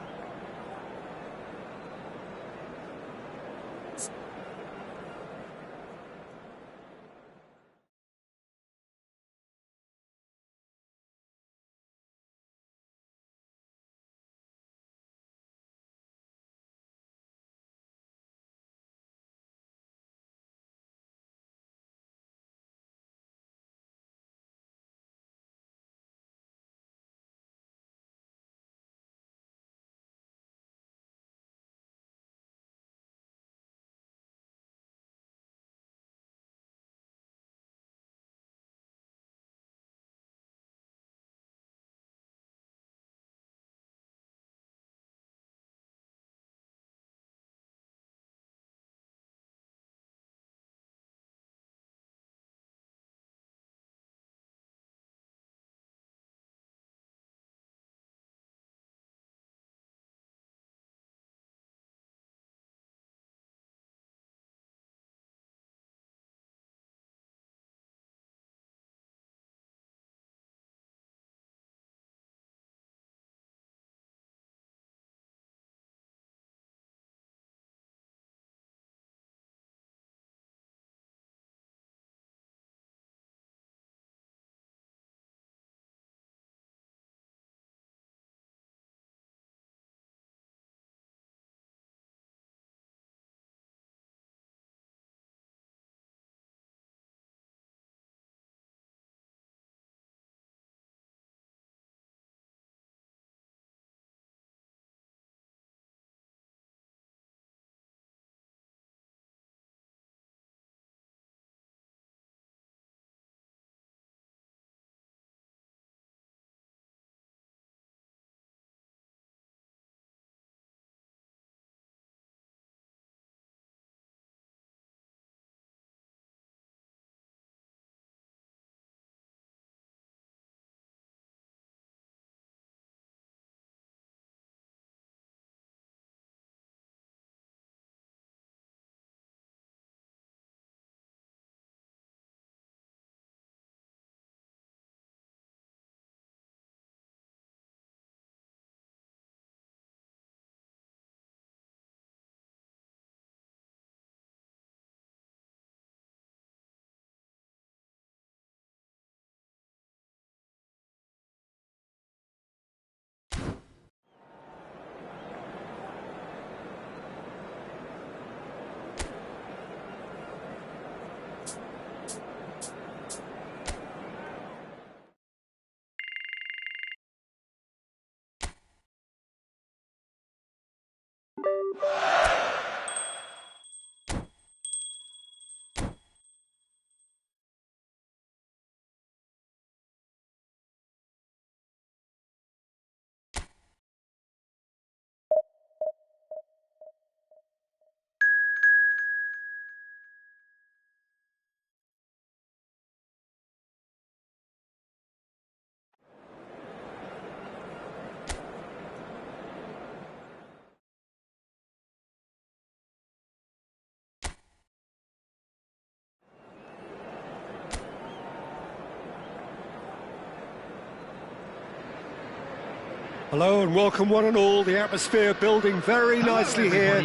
Hello and welcome one and all. The atmosphere building very nicely here.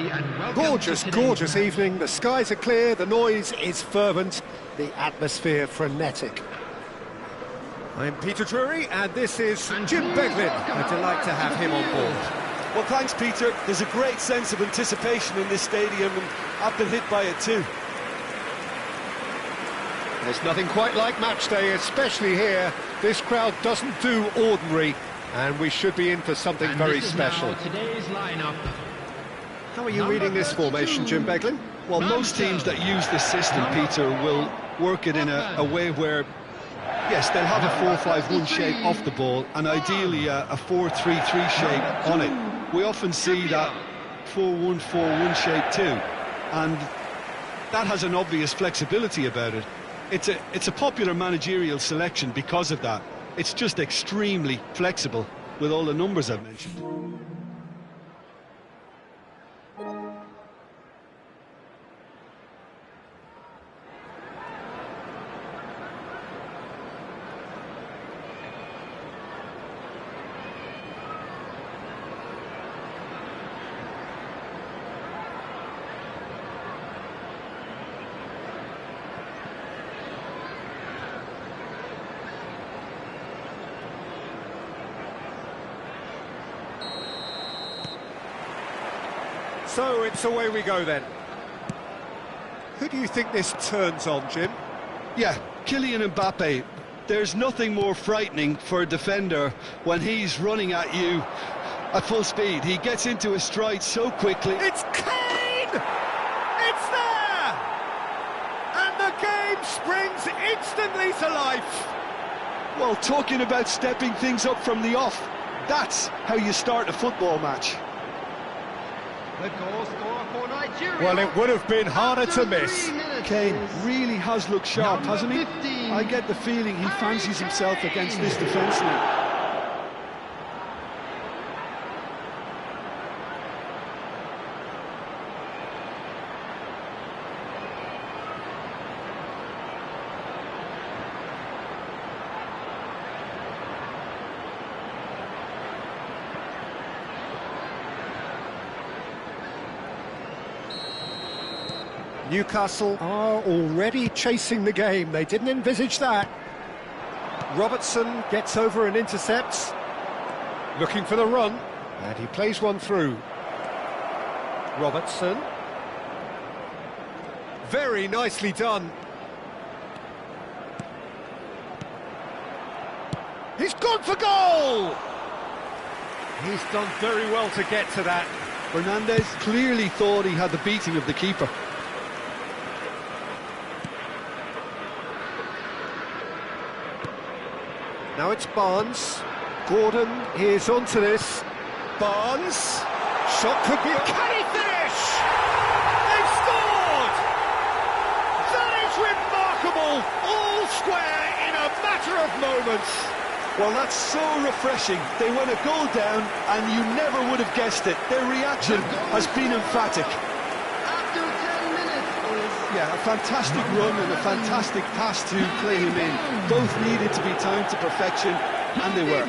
Gorgeous, gorgeous evening. The skies are clear, the noise is fervent, the atmosphere frenetic. I'm Peter Drury and this is Jim Beglin. A delight to have him on board. Well, thanks, Peter. There's a great sense of anticipation in this stadium, and I've been hit by it too. There's nothing quite like match day, especially here. This crowd doesn't do ordinary, and we should be in for something very special. Today's lineup. How are you reading this formation, Jim Beglin? Well, most teams that use this system, Peter, will work it in a way where, yes, they'll have a 4-5-1 shape off the ball, and ideally a 4-3-3 shape on it. We often see that 4-1-4-1 shape too, and that has an obvious flexibility about it. It's a popular managerial selection because of that. It's just extremely flexible with all the numbers I've mentioned. So it's away we go then. Who do you think this turns on, Jim? Yeah, Kylian Mbappe. There's nothing more frightening for a defender when he's running at you at full speed. He gets into his stride so quickly. It's Kane! It's there! And the game springs instantly to life. Well, talking about stepping things up from the off, that's how you start a football match. The goal scorer for Nigeria. Well, it would have been harder to miss. Kane really has looked sharp, hasn't he? I get the feeling he fancies himself against this defence now. Newcastle are already chasing the game. They didn't envisage that. Robertson gets over and intercepts. Looking for the run. And he plays one through. Robertson. Very nicely done. He's gone for goal! He's done very well to get to that. Fernandez clearly thought he had the beating of the keeper. Now it's Barnes. Gordon is onto this. Barnes. Shot could be... Can he finish? They've scored! That is remarkable! All square in a matter of moments. Well, that's so refreshing. They went a goal down and you never would have guessed it. Their reaction has been emphatic. After 10 minutes is... Yeah, a fantastic run and a fantastic pass to play him in. Both needed to be timed to perfection, and they were.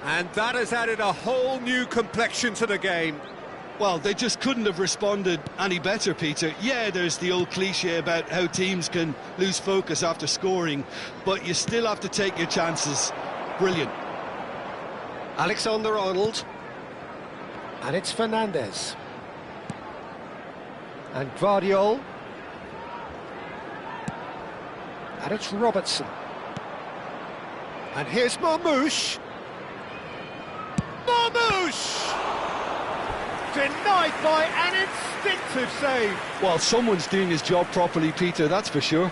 And that has added a whole new complexion to the game. Well, they just couldn't have responded any better, Peter. Yeah, there's the old cliche about how teams can lose focus after scoring, but you still have to take your chances. Brilliant. Alexander-Arnold. And it's Fernandez. And Gvardiol. And it's Robertson. And here's Marmoush. Marmoush! Denied by an instinctive save. Well, someone's doing his job properly, Peter, that's for sure.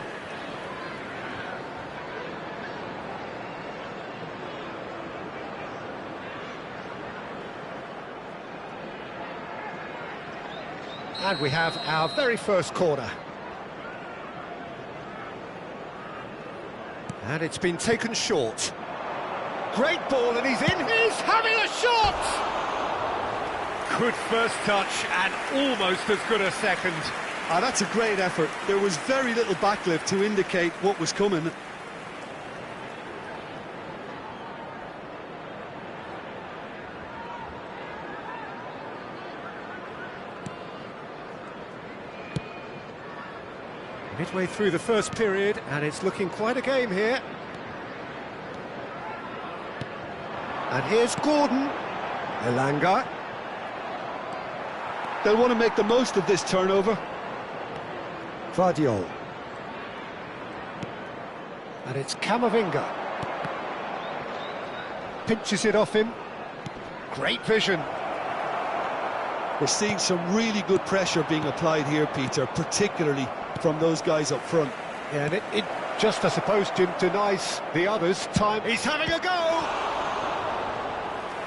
And we have our very first corner. And it's been taken short. Great ball, and he's in. He's having a shot! Good first touch, and almost as good a second. That's a great effort. There was very little backlift to indicate what was coming. Midway through the first period, and it's looking quite a game here. And here's Gordon. Elanga. They'll want to make the most of this turnover. Vardiol. And it's Camavinga. Pinches it off him. Great vision. We're seeing some really good pressure being applied here, Peter, particularly from those guys up front. Yeah, and it just, I suppose, Jim, denies the others time. He's having a go!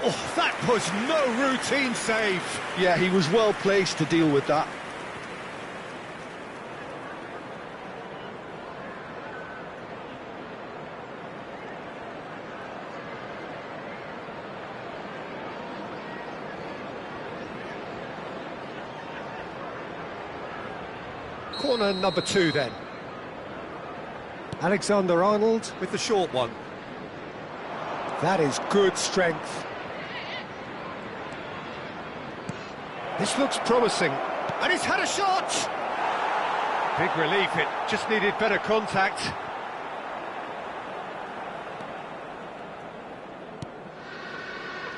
Oh, that was no routine save. Yeah, he was well placed to deal with that. Corner number 2 then. Alexander-Arnold with the short one. That is good strength. This looks promising. And he's had a shot! Big relief, it just needed better contact.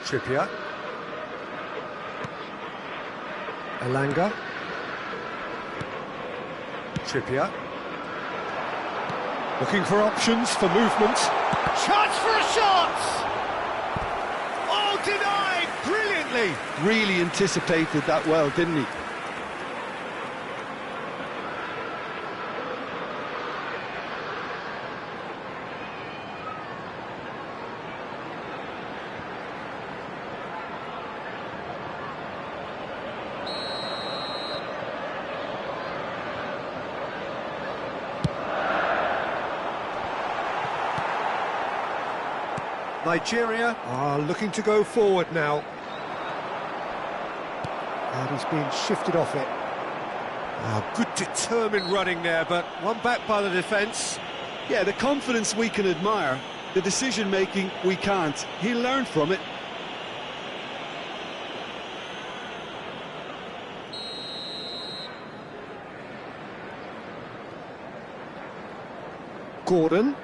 Trippier. Elanga. Trippier. Looking for options for movement. Chance for a shot! Oh, denied brilliantly! Really anticipated that well, didn't he? Nigeria are looking to go forward now. And he's been shifted off it. Good determined running there, but one back by the defence. Yeah, the confidence we can admire, the decision-making we can't. He'll learn from it. Gordon.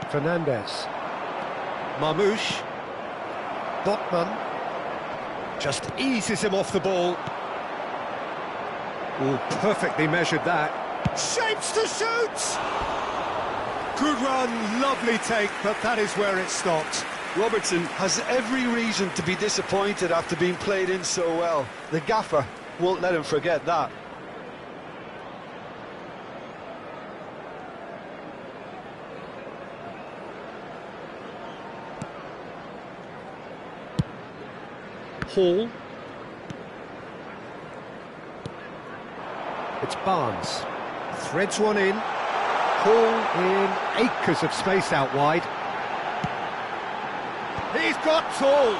Fernandez. Marmouche. Botman. Just eases him off the ball. Oh, perfectly measured that. Shapes to shoot! Good run, lovely take, but that is where it stopped. Robertson has every reason to be disappointed after being played in so well. The gaffer won't let him forget that. Hall. It's Barnes. Threads one in. Hall in acres of space out wide. He's got tall.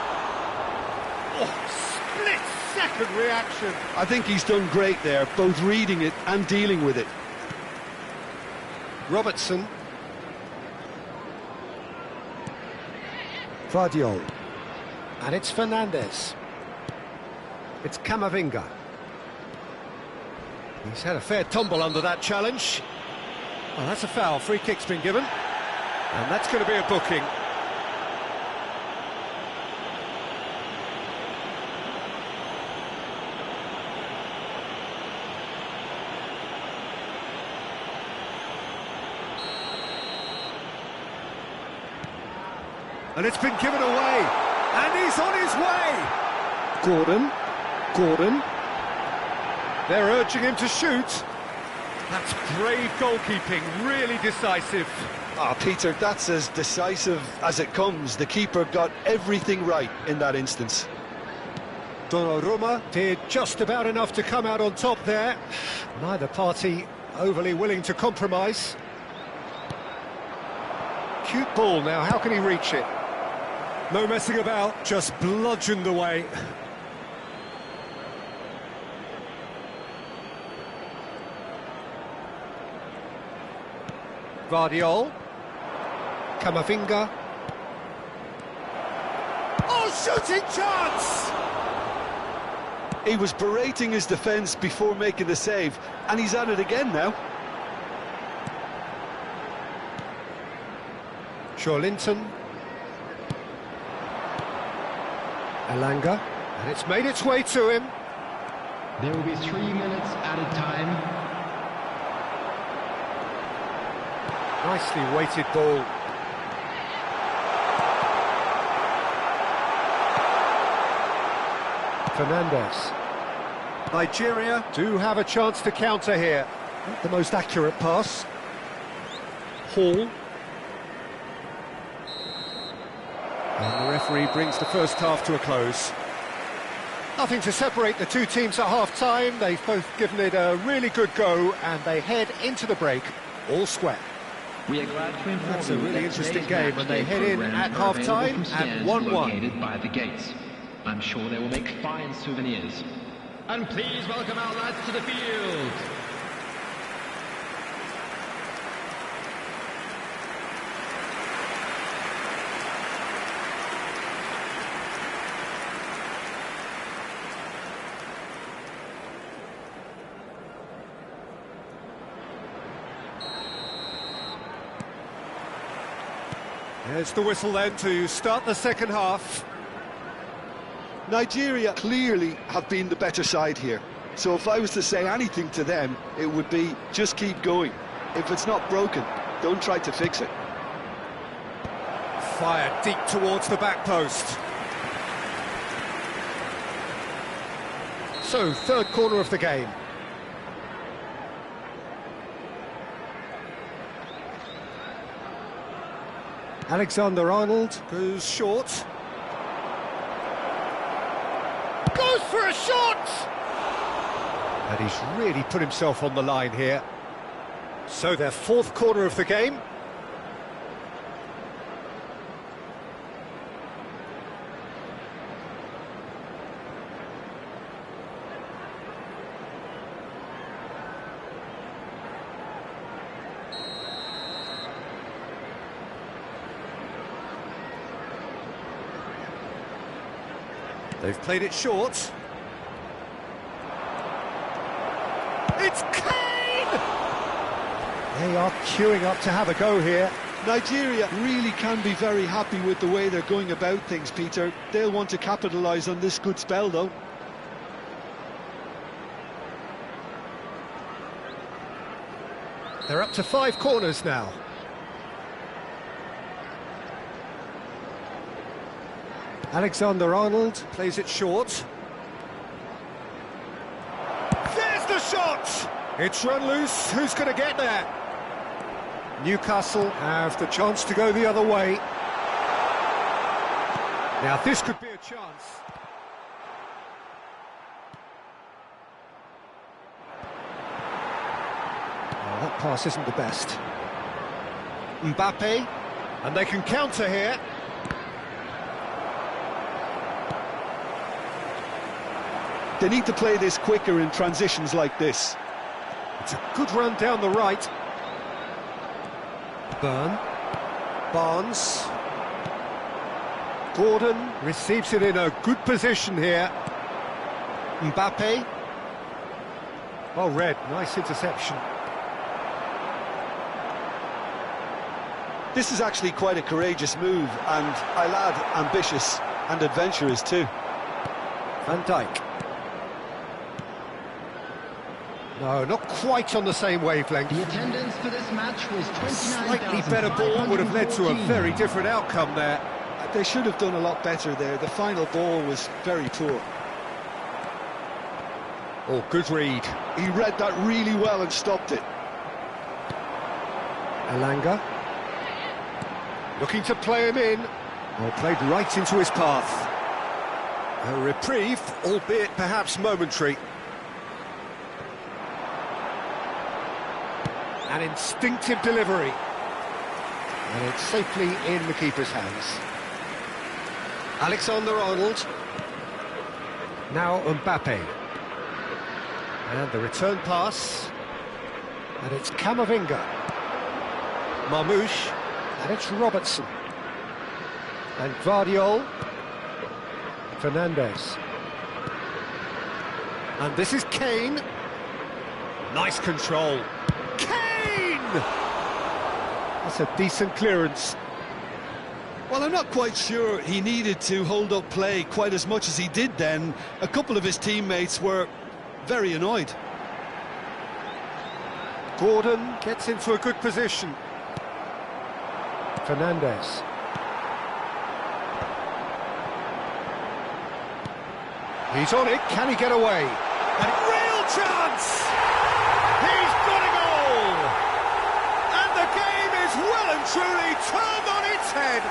Oh, split-second reaction. I think he's done great there, both reading it and dealing with it. Robertson. Vardiol. And it's Fernandez. It's Camavinga. He's had a fair tumble under that challenge. Well, that's a foul. Free kick's been given. And that's going to be a booking. And it's been given away. And he's on his way. Gordon. They're urging him to shoot. That's brave goalkeeping, really decisive. Peter, that's as decisive as it comes. The keeper got everything right in that instance. Donnarumma did just about enough to come out on top there. Neither party overly willing to compromise. Cute ball now, how can he reach it? No messing about, just bludgeoned away. Guardiol. Camavinga. Oh, shooting chance! He was berating his defence before making the save, and he's at it again now. Linton. Elanga, and it's made its way to him. There will be 3 minutes added time. Nicely weighted ball. Fernandez. Nigeria do have a chance to counter here. Not the most accurate pass. Hall. And the referee brings the first half to a close. Nothing to separate the two teams at half-time. They've both given it a really good go, and they head into the break all square. We are glad to inform That's a really that interesting today's game, and they head in matchday at program are half-time available from at stands 1-1. located by the gates. I'm sure they will make fine souvenirs. And please welcome our lads to the field. There's the whistle then to start the second half. Nigeria clearly have been the better side here. So if I was to say anything to them, it would be just keep going. If it's not broken, don't try to fix it. Fired deep towards the back post. So, third corner of the game. Alexander-Arnold goes short. Goes for a shot! And he's really put himself on the line here. So their fourth corner of the game. They've played it short. It's Kane! They are queuing up to have a go here. Nigeria really can be very happy with the way they're going about things, Peter. They'll want to capitalise on this good spell, though. They're up to 5 corners now. Alexander-Arnold plays it short. There's the shot! It's run loose. Who's going to get there? Newcastle have the chance to go the other way. Now this could be a chance. Oh, that pass isn't the best. Mbappe, and they can counter here. They need to play this quicker in transitions like this. It's a good run down the right. Barnes. Gordon receives it in a good position here. Mbappe. Well read, nice interception. This is actually quite a courageous move, and I'll add ambitious and adventurous too. Van Dijk. No, not quite on the same wavelength. The attendance for this match was 29,514. Slightly better ball would have led to a very different outcome there. They should have done a lot better there. The final ball was very poor. Oh, good read. He read that really well and stopped it. Elanga. Looking to play him in. Oh, played right into his path. A reprieve, albeit perhaps momentary. An instinctive delivery. And it's safely in the keeper's hands. Alexander-Arnold. Now Mbappe. And the return pass. And it's Camavinga. Marmoush. And it's Robertson. And Guardiol. Fernandes. And this is Kane. Nice control. Kane! That's a decent clearance. Well, I'm not quite sure he needed to hold up play quite as much as he did then. A couple of his teammates were very annoyed. Gordon gets into a good position. Fernandes. He's on it, can he get away? And real chance! He's got a goal! And the game is well and truly turned on its head.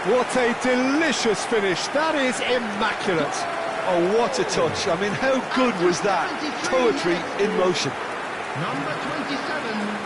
What a delicious finish, that is immaculate. Oh, what a touch. I mean, how good was that? Poetry in motion. Number 27.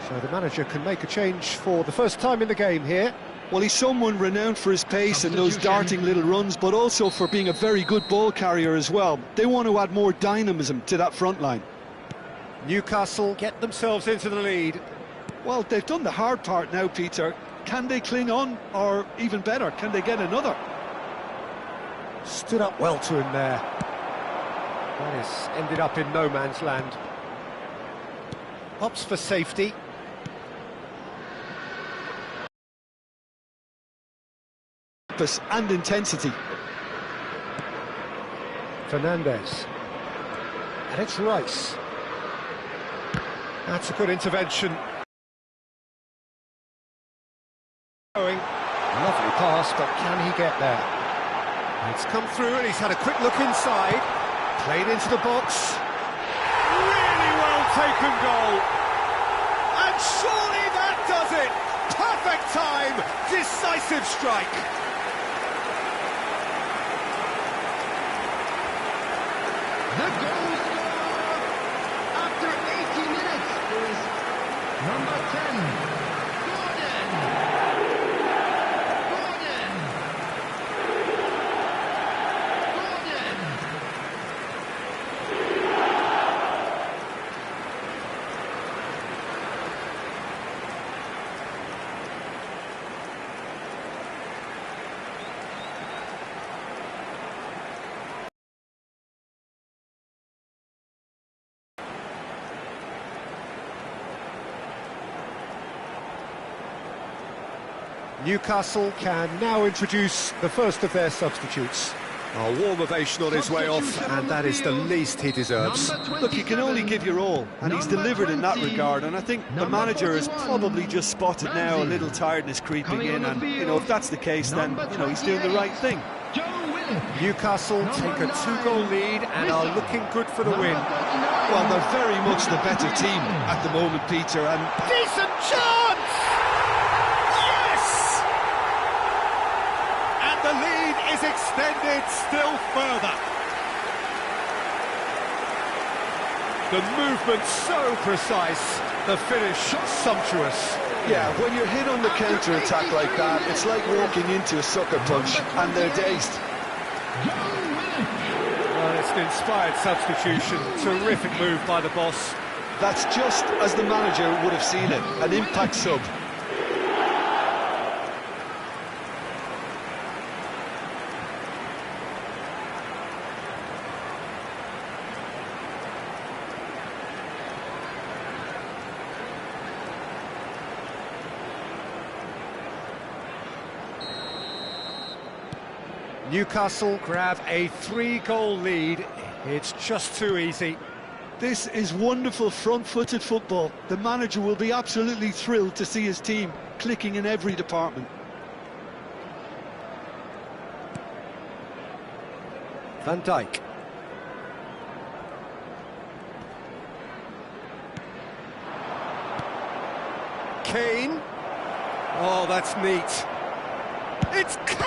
So the manager can make a change for the first time in the game here. Well, he's someone renowned for his pace and those darting little runs, but also for being a very good ball carrier as well. They want to add more dynamism to that front line. Newcastle get themselves into the lead. Well, they've done the hard part now, Peter. Can they cling on, or even better, can they get another? Stood up well to him there. That has ended up in no man's land. Opts for safety. And intensity. Fernandes. And it's Rice. That's a good intervention. Lovely pass, but can he get there? It's come through and he's had a quick look inside. Played into the box. Really well taken goal. And surely that does it. Perfect time. Decisive strike. The goal scorer after 80 minutes is number 10, Gordon. Newcastle can now introduce the first of their substitutes. A warm ovation on his way off, and that is the least he deserves. Look, you can only give your all, and he's delivered in that regard, and I think the manager has probably just spotted now a little tiredness creeping in, and, you know, if that's the case, then, you know, he's doing the right thing. Newcastle take a 2-goal lead and are looking good for the win. Well, they're very much the better team at the moment, Peter, and... Decent chance! The lead is extended still further. The movement so precise, the finish sumptuous. Yeah, when you're hit on the counter-attack like that, it's like walking into a sucker punch, and they're dazed. Well, it's an inspired substitution, terrific move by the boss. That's just as the manager would have seen it, an impact sub. Newcastle grab a 3-goal lead. It's just too easy. This is wonderful front-footed football. The manager will be absolutely thrilled to see his team clicking in every department. Van Dijk. Kane. Oh, that's neat. It's Kane!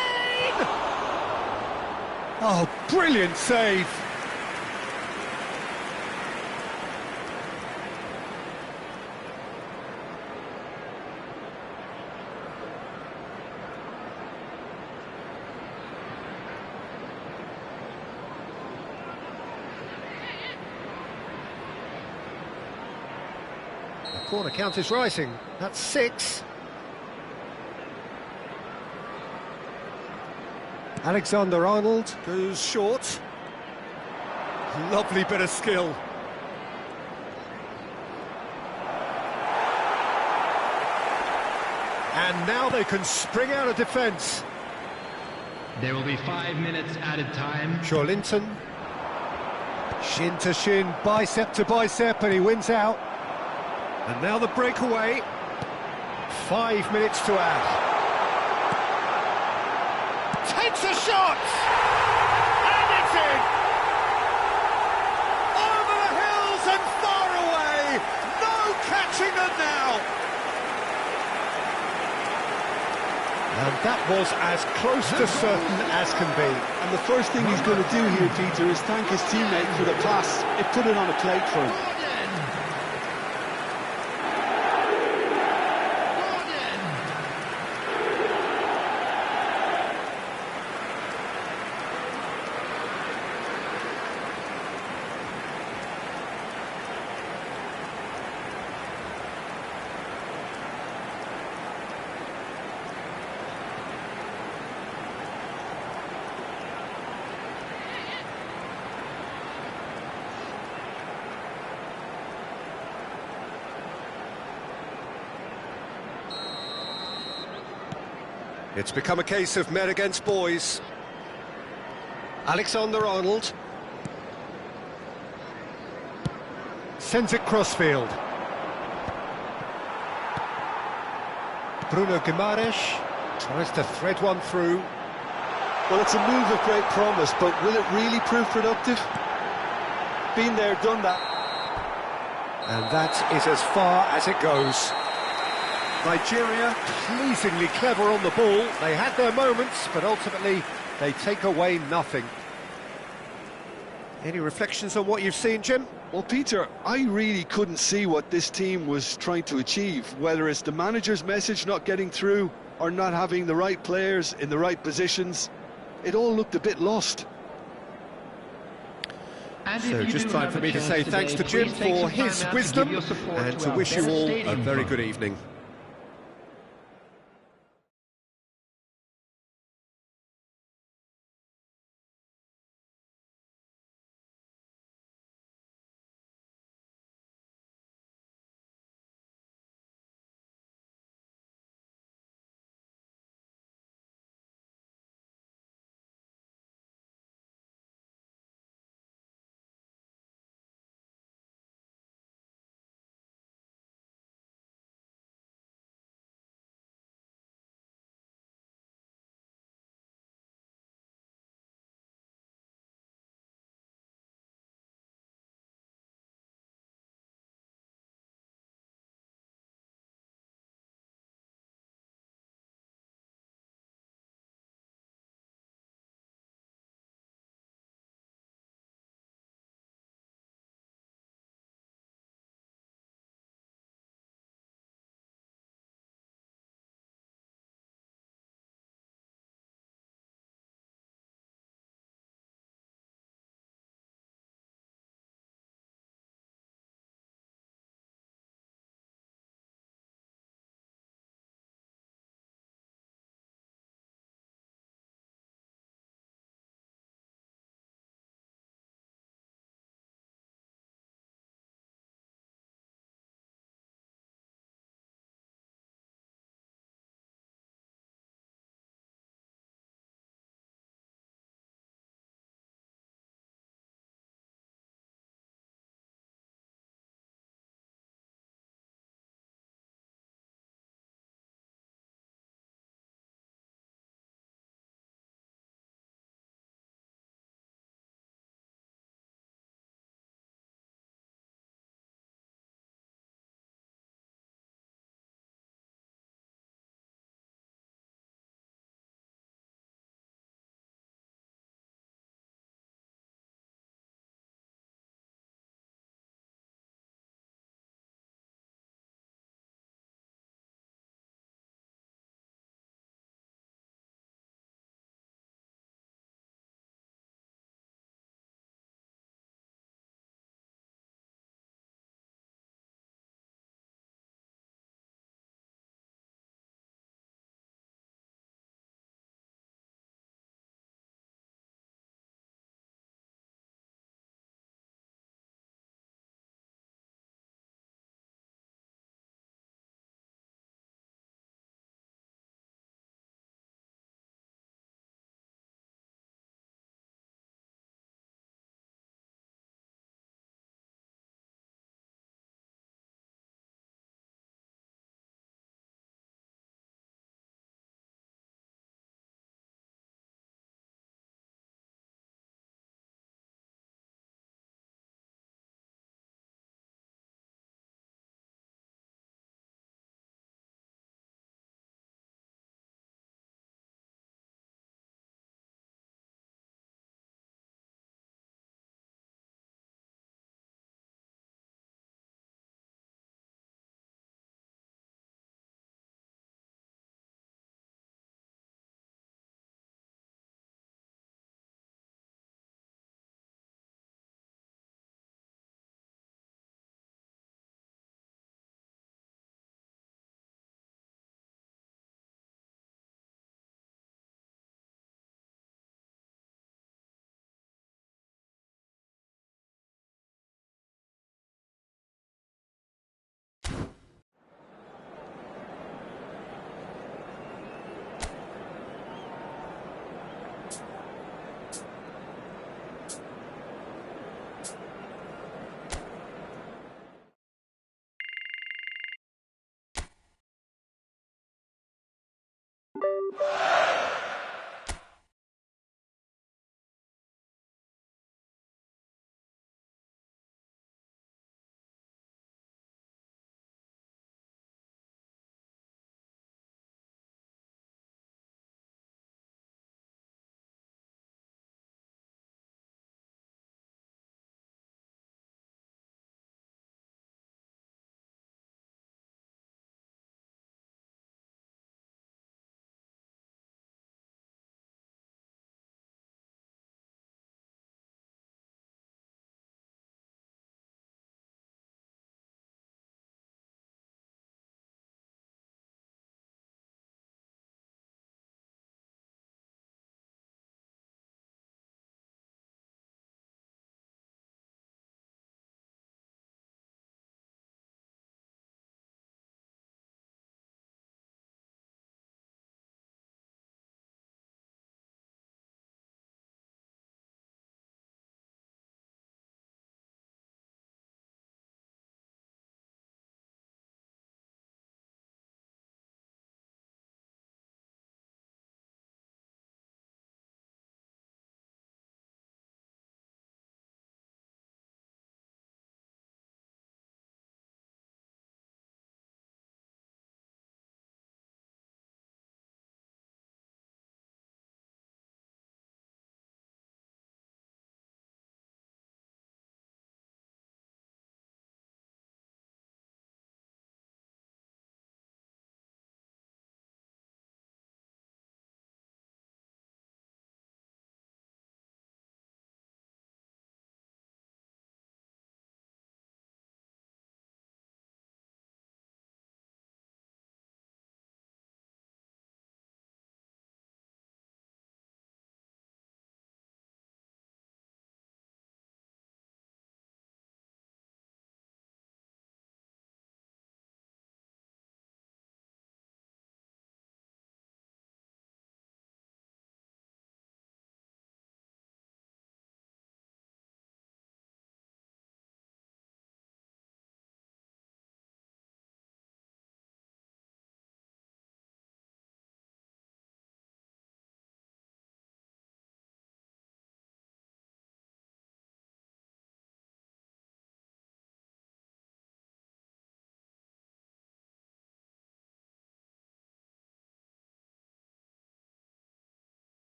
Oh, brilliant save. The corner count is rising. That's 6. Alexander-Arnold goes short. Lovely bit of skill. And now they can spring out of defence. There will be 5 minutes added time. Linton. Shin to shin, bicep to bicep, and he wins out. And now the breakaway. 5 minutes to add. Takes a shot! And it's in! Over the hills and far away! No catching them now! And that was as close to certain as can be. And the first thing he's going to do here, Peter, is thank his teammate for the pass. It put it on a plate for him. It's become a case of men against boys. Alexander-Arnold sends it crossfield. Bruno Guimaraes tries to thread one through. Well, it's a move of great promise, but will it really prove productive? Been there, done that. And that is as far as it goes. Nigeria, pleasingly clever on the ball. They had their moments, but ultimately they take away nothing. Any reflections on what you've seen, Jim? Well, Peter, I really couldn't see what this team was trying to achieve, whether it's the manager's message not getting through or not having the right players in the right positions. It all looked a bit lost. So just time for me to say thanks to Jim for his wisdom and to wish you all a very good evening.